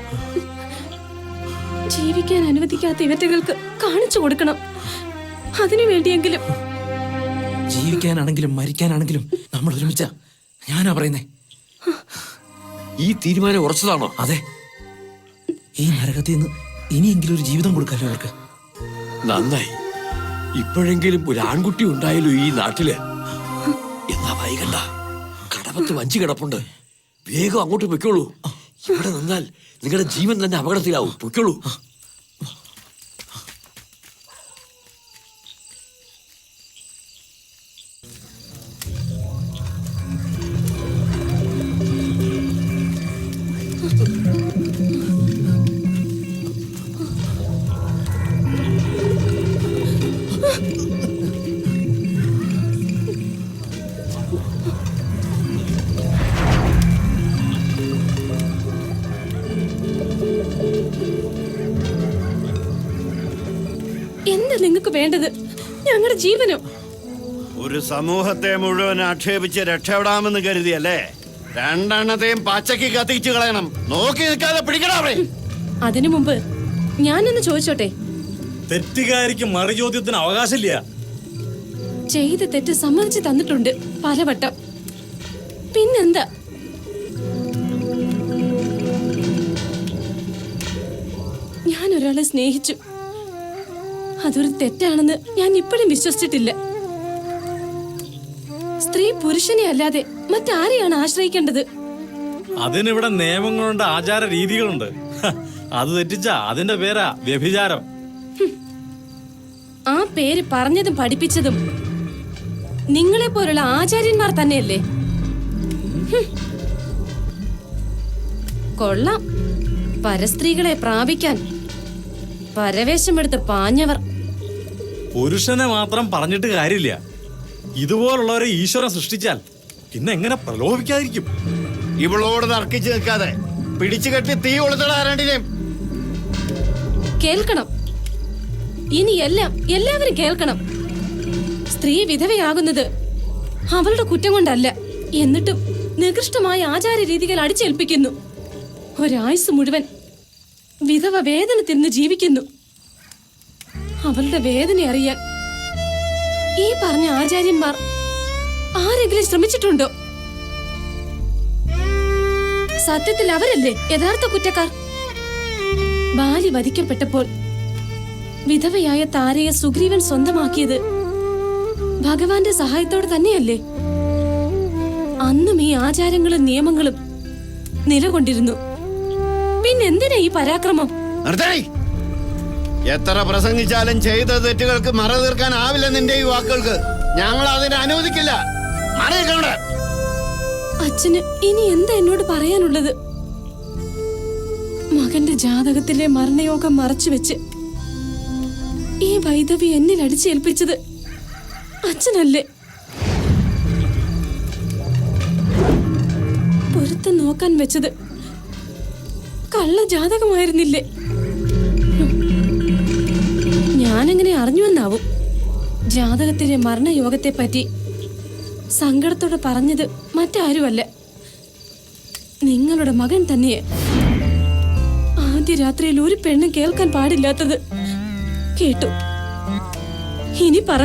ജീവിക്കാൻ അനുവദിക്കാത്ത ഇവറ്റകൾക്ക് കാണിച്ചു കൊടുക്കണം. അതിനു വേണ്ടിയെങ്കിലും. ജീവിക്കാനാണെങ്കിലും മരിക്കാനാണെങ്കിലും നമ്മൾ ഒരുമിച്ച. ഞാനാ പറയുന്നേ. ഈ തീരുമാനം ഉറച്ചതാണോ? അതെ. ഈ നരകത്തിൽ നിന്ന് ഇനിയെങ്കിലും ഒരു ജീവിതം കൊടുക്കാലോ അവർക്ക്. നന്നായി, ഇപ്പോഴെങ്കിലും ഒരു ആൺകുട്ടി ഉണ്ടായല്ലോ ഈ നാട്ടില്. എന്നാ വൈകണ്ട, കടമത്ത് വഞ്ചി കിടപ്പുണ്ട്, വേഗം അങ്ങോട്ട് പൊയ്ക്കോളൂ. ഇവിടെ നിന്നാൽ നിങ്ങളുടെ ജീവൻ തന്നെ അപകടത്തിലാവും. പൊയ്ക്കോളൂ. എന്താ നിങ്ങൾക്ക് വേണ്ടത്? ഞങ്ങളുടെ ജീവനോ? ഒരു സമൂഹത്തെ മുഴുവൻ ആക്ഷേപിച്ച് രക്ഷപ്പെടാമെന്ന് കരുതിയല്ലേ? രണ്ടെണ്ണത്തെയും പച്ചക്ക് കത്തിച്ചു കളയണം. നോക്കി നിൽക്കാതെ പിടിക്കണേ. അതിനു മുമ്പ് ഞാനൊന്ന് ചോദിച്ചോട്ടെ. തെറ്റുകാരിക്ക് മറുചോദ്യത്തിന് അവകാശമില്ല. ചെയ്ത തെറ്റ് സമ്മതിച്ചു തന്നിട്ടുണ്ട് പലവട്ടം. പിന്നെന്താ? ഞാൻ ഒരാളെ സ്നേഹിച്ചു, അതൊരു തെറ്റാണെന്ന് ഞാൻ ഇപ്പോഴും വിശ്വസിച്ചിട്ടില്ല. സ്ത്രീ പുരുഷനെ അല്ലാതെ മറ്റാരെയാണ് ആശ്രയിക്കേണ്ടത്? അതിനിവിടെ നിയമങ്ങളുണ്ട്, ആചാര രീതികളുണ്ട്. അത് തെറ്റിച്ച അതിന്റെ പേരാ വ്യഭിചാരം. ആ പേര് പറഞ്ഞതും പഠിപ്പിച്ചതും നിങ്ങളെ പോലുള്ള ആചാര്യന്മാർ തന്നെയല്ലേ? കൊള്ളാം, പരസ്ത്രീകളെ പ്രാപിക്കാൻ പരവേശമെടുത്ത് പാഞ്ഞവർ. പുരുഷനെ മാത്രം പറഞ്ഞിട്ട് കാര്യമില്ല. ഇതുപോലുള്ളവരെ ഈശ്വരൻ സൃഷ്ടിച്ചാൽ പിന്നെ എങ്ങനെ പ്രലോഭിക്കാതിരിക്കും? ഇവളോട് തർക്കിച്ച് നിൽക്കാതെ പിടിച്ചു കെട്ടി തീ കൊളുത്തടാരണ്ടിനെയും. കേൾക്കണം, ഇനി എല്ലാവരും കേൾക്കണം. സ്ത്രീ വിധവയാകുന്നത് അവളുടെ കുറ്റം കൊണ്ടല്ല. എന്നിട്ടും നികൃഷ്ടമായ ആചാര രീതികൾ അടിച്ചേൽപ്പിക്കുന്നു. ഒരായുസ് മുഴുവൻ വിധവ വേദന തിന്ന് ജീവിക്കുന്നു. അവളുടെ വേദന അറിയാൻ ഈ പറഞ്ഞ ആചാര്യന്മാർ ആരെങ്കിലും ശ്രമിച്ചിട്ടുണ്ടോ? സത്യത്തിൽ അവരല്ലേ യഥാർത്ഥ കുറ്റക്കാർ? ബാലി വധിക്കപ്പെട്ടപ്പോൾ വിധവയായ താരയെ സുഗ്രീവൻ സ്വന്തമാക്കിയത് ഭഗവാന്റെ സഹായത്തോടെ തന്നെയല്ലേ? അന്നും ഈ ആചാരങ്ങളും നിയമങ്ങളും നിലകൊണ്ടിരുന്നു. പിന്നെന്തിനാ ഈ പരാക്രമം? എത്ര പ്രസംഗിച്ചാലും ചെയ്ത തെറ്റുകൾക്ക് മറ തീർക്കാനാവില്ല നിന്റെ ഈ വാക്കുകൾക്ക്. ഞങ്ങൾ അതിനെ അനുവദിക്കില്ല. അച്ഛന് ഇനി എന്താ എന്നോട് പറയാനുള്ളത്? മകന്റെ ജാതകത്തിലെ മരണയോഗം മറച്ചുവെച്ച് ഈ വൈദവി എന്നിൽ അടിച്ചേൽപ്പിച്ചത് അച്ഛനല്ലേ? പൊരുത്തം നോക്കാൻ വെച്ചത് കള്ള ജാതകമായിരുന്നില്ലേ? ഞാനെങ്ങനെ അറിഞ്ഞുവെന്നാവും. ജാതകത്തിലെ മരണയോഗത്തെ പറ്റി സങ്കടത്തോടെ പറഞ്ഞത് മറ്റാരുമല്ല, നിങ്ങളുടെ മകൻ തന്നെയെ. ആദ്യ രാത്രിയിൽ ഒരു പെണ്ണ് കേൾക്കാൻ പാടില്ലാത്തത് കേട്ടു. ഇനി പറ,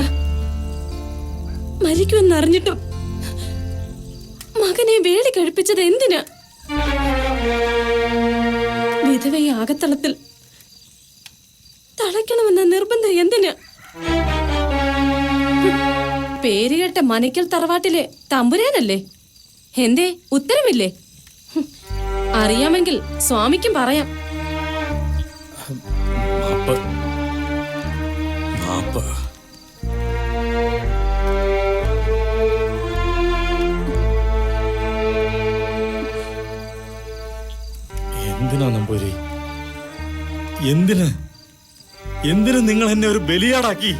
മരിക്കുമെന്നറിഞ്ഞിട്ടും മകനെ വേലി കഴിപ്പിച്ചത് എന്തിനാ? വിധവയെ അകത്തളത്തിൽ തളയ്ക്കണമെന്ന നിർബന്ധം എന്തിനാ? പേരുകേട്ട മനക്കൽ തറവാട്ടിലെ തമ്പുരാനല്ലേ? എന്തേ ഉത്തരവില്ലേ? അറിയാമെങ്കിൽ സ്വാമിക്കും പറയാം. എന്തിനാ നമ്പൂരി? എന്തിന് നിങ്ങൾ എന്നെ ഒരു ബലിയാടാക്കി?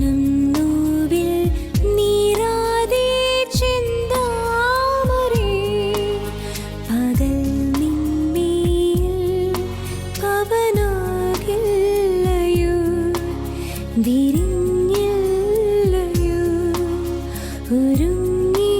മനം നോവിൽ നീരാതെ ചിന്താമരേ പകൽ നിന്മേൽ പവനാകില്ലയോ വിരിഞ്ഞില്ലയോ ഒരുങ്ങിയില്ലയോ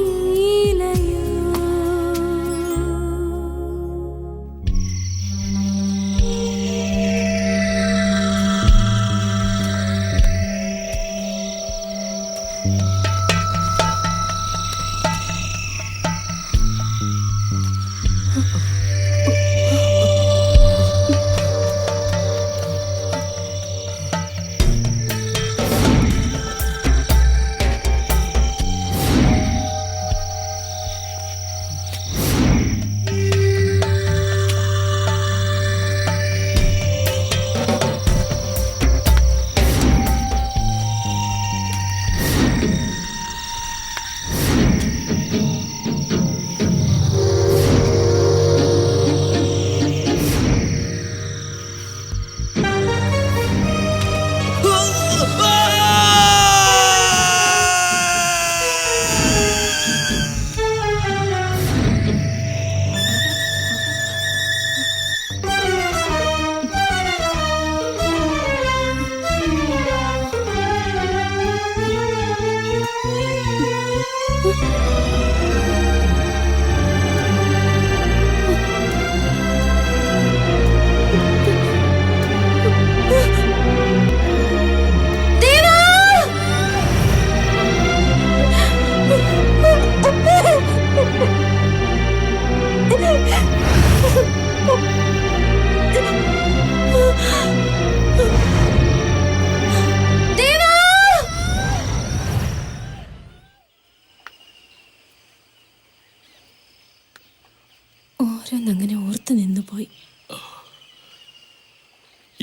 ഓരോന്നങ്ങനെ ഓർത്തു നിന്നുപോയി.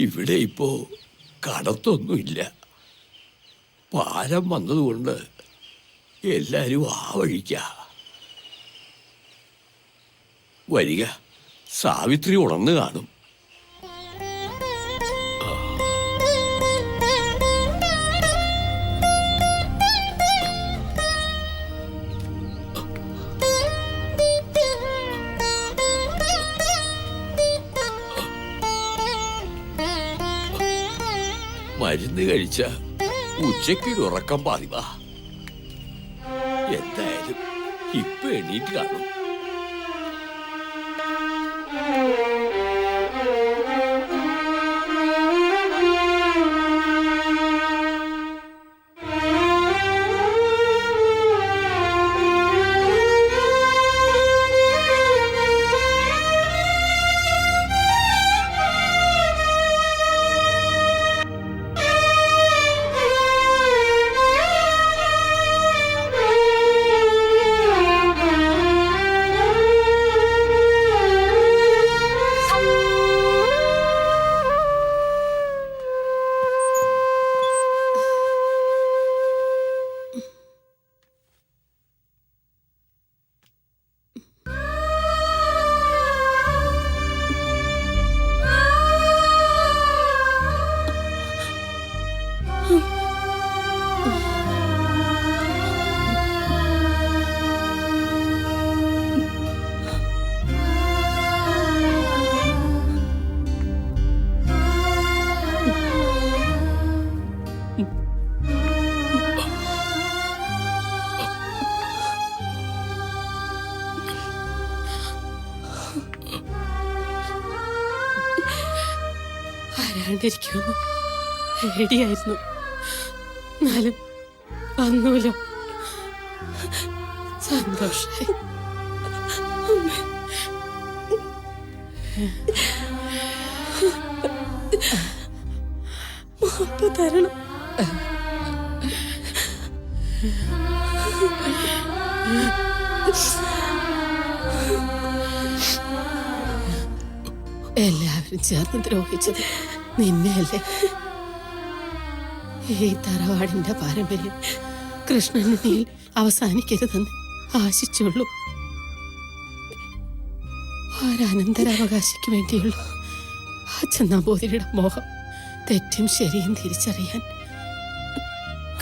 ഇവിടെ ഇപ്പോ കടത്തൊന്നുമില്ല. പാലം വന്നതുകൊണ്ട് എല്ലാരും ആ വഴിക്ക. വരിക, സാവിത്രി ഉണർന്നു കാണും. മരുന്ന് കഴിച്ച ഉച്ചയ്ക്കൊരു ഉറക്കം പാതിവാ. എന്തായാലും ഇപ്പൊ എണീറ്റ് കാണും. ആരാണ്ടിരിക്കുമെന്ന് പേടിയായിരുന്നു. എന്നാലും വന്നൂലോ, സന്തോഷായി. മാപ്പ് തരണം. എല്ലാവരും ചേർന്ന് ദ്രോഹിച്ചത് നിന്നെയല്ലേ? ഈ തറവാടിന്റെ പാരമ്പര്യം കൃഷ്ണനുണ്ണിയിൽ അവസാനിക്കരുതെന്ന് ആശിച്ചുള്ളൂ. ഒരനന്തരാവകാശിക്ക് വേണ്ടിയുള്ള അച്ഛൻ നമ്പൂതിരിയുടെ മോഹം തെറ്റും ശരിയും തിരിച്ചറിയാൻ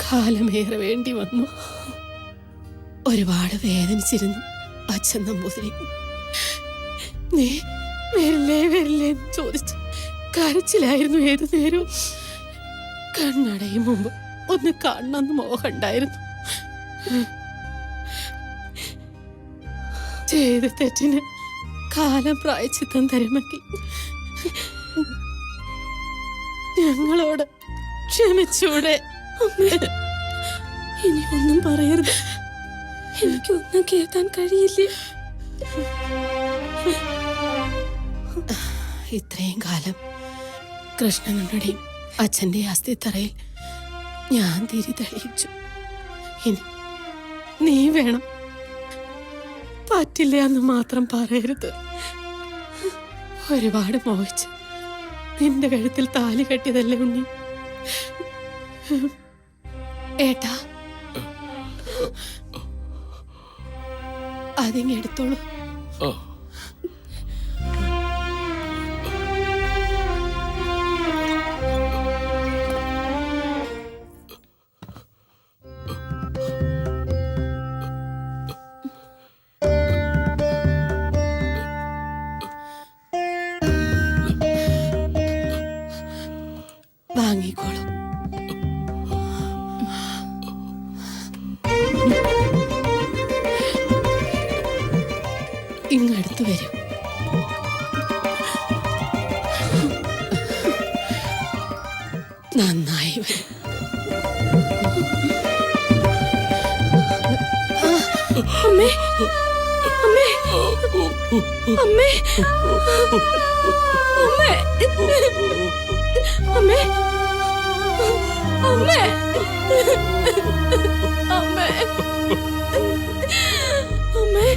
കാലമേറെ വേണ്ടി വന്നു. ഒരുപാട് വേദനിച്ചിരുന്നു അച്ഛൻ നമ്പൂതിരി. നീ വരില്ലേ വരില്ലേ എന്ന് ചോദിച്ച് കരച്ചിലായിരുന്നു ഏതു നേരവും. കണ്ണടയും മുമ്പ് ഒന്ന് കാണണമെന്ന് മോഹമുണ്ടായിരുന്നു. ചെയ്ത തെറ്റിന് കാലം പ്രായച്ചിത്തം തരുമെങ്കിൽ ഞങ്ങളോട് ക്ഷമിച്ചൂടെ? ഇനി ഒന്നും പറയരുത്, എനിക്കൊന്നും കേൾക്കാൻ കഴിയില്ലേ. ഇത്രയും കാലം കൃഷ്ണനുടെയും അച്ഛൻ്റെ അസ്ഥിത്തറയിൽ ഞാൻ തിരി തെളിയിച്ചു. ഇനി നീ വേണം. പറ്റില്ല എന്ന് മാത്രം പറയരുത്. ഒരുപാട് മോഹിച്ച് നിന്റെ കഴുത്തിൽ താലി കെട്ടിയതല്ലേ ഉണ്ണി. ഏട്ടാ, അതിങ്ങെടുത്തോളൂ. വാങ്ങിക്കോളൂ. ഇങ്ങടുത്ത് വരും. നന്നായി വരും. അമ്മേ, അമ്മേ, അമ്മേ, അമ്മേ, അമ്മേ, അമ്മേ, അമ്മേ,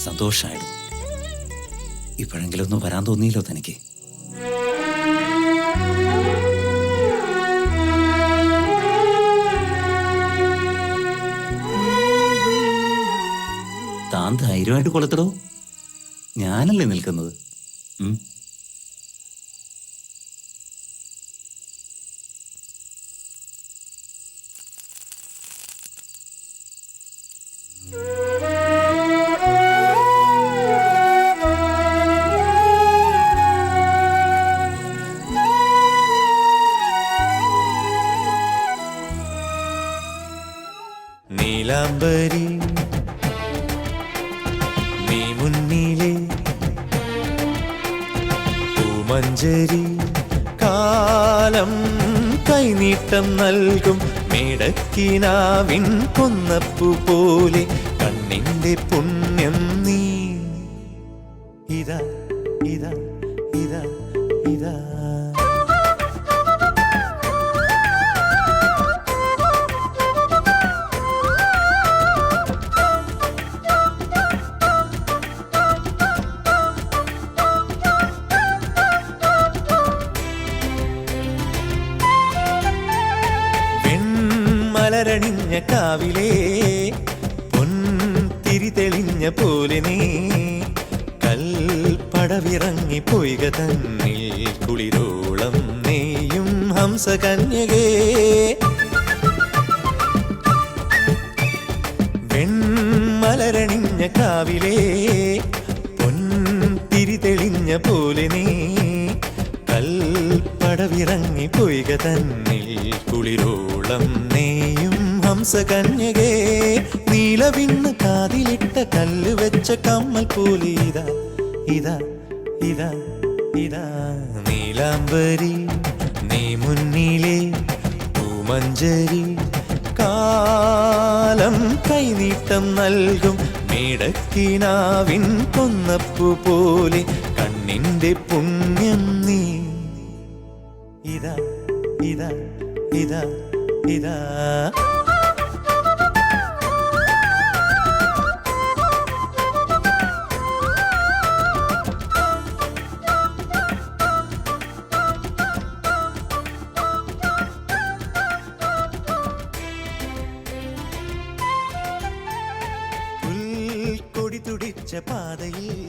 സന്തോഷായിരുന്നു. ഇപ്പോഴെങ്കിലും ഒന്നും വരാൻ തോന്നിയില്ലോ തനിക്ക്? താൻ ധൈര്യമായിട്ട് കൊളുത്തടോ, ഞാനല്ലേ നിൽക്കുന്നത്. നീലാംബരി നീ മുന്നിലെ പൂമഞ്ചരി കാലം കൈനീട്ടം നൽകും മേടക്കിനാവിൻ കൊന്നപ്പു പോലെ കണ്ണിന്റെ പുണ്യം നീ. ഇതാ ഇതാ ഇതാ ഇതാ മലരണിഞ്ഞ കാവിലേ പൊൻതിരി തെളിഞ്ഞ പോലെ നീ കൽപ്പടവിറങ്ങി പൊയ്ക തന്നിൽ കുളിരോളം നീയും ഹംസകന്യകേ. വെൺമലരണിഞ്ഞ കാവിലേ പൊൻതിരി തെളിഞ്ഞ പോലെ നീ കൽപ്പടവിറങ്ങി പൊയ്ക തന്നിൽ കുളിരോളം നീയും ഹംസകന്യകേ. നീലവിണ്ണ് കാതിലിട്ട കല്ല് വെച്ച കമ്മൽ പോലെ ഇതാ ഇതാ ഇതാ ഇതാ നീലാംബരി നീ മുന്നിലെ പൂമഞ്ചരി കാലം കൈനീട്ടം നൽകും നീടക്കിനാവിൻ കൊന്നപ്പു പോലെ കണ്ണിന്റെ പുണ്യം നീ. ഇതാ ഇതാ ഇതാ ഇതാ കൊടി തുടിച്ച പാതയിൽ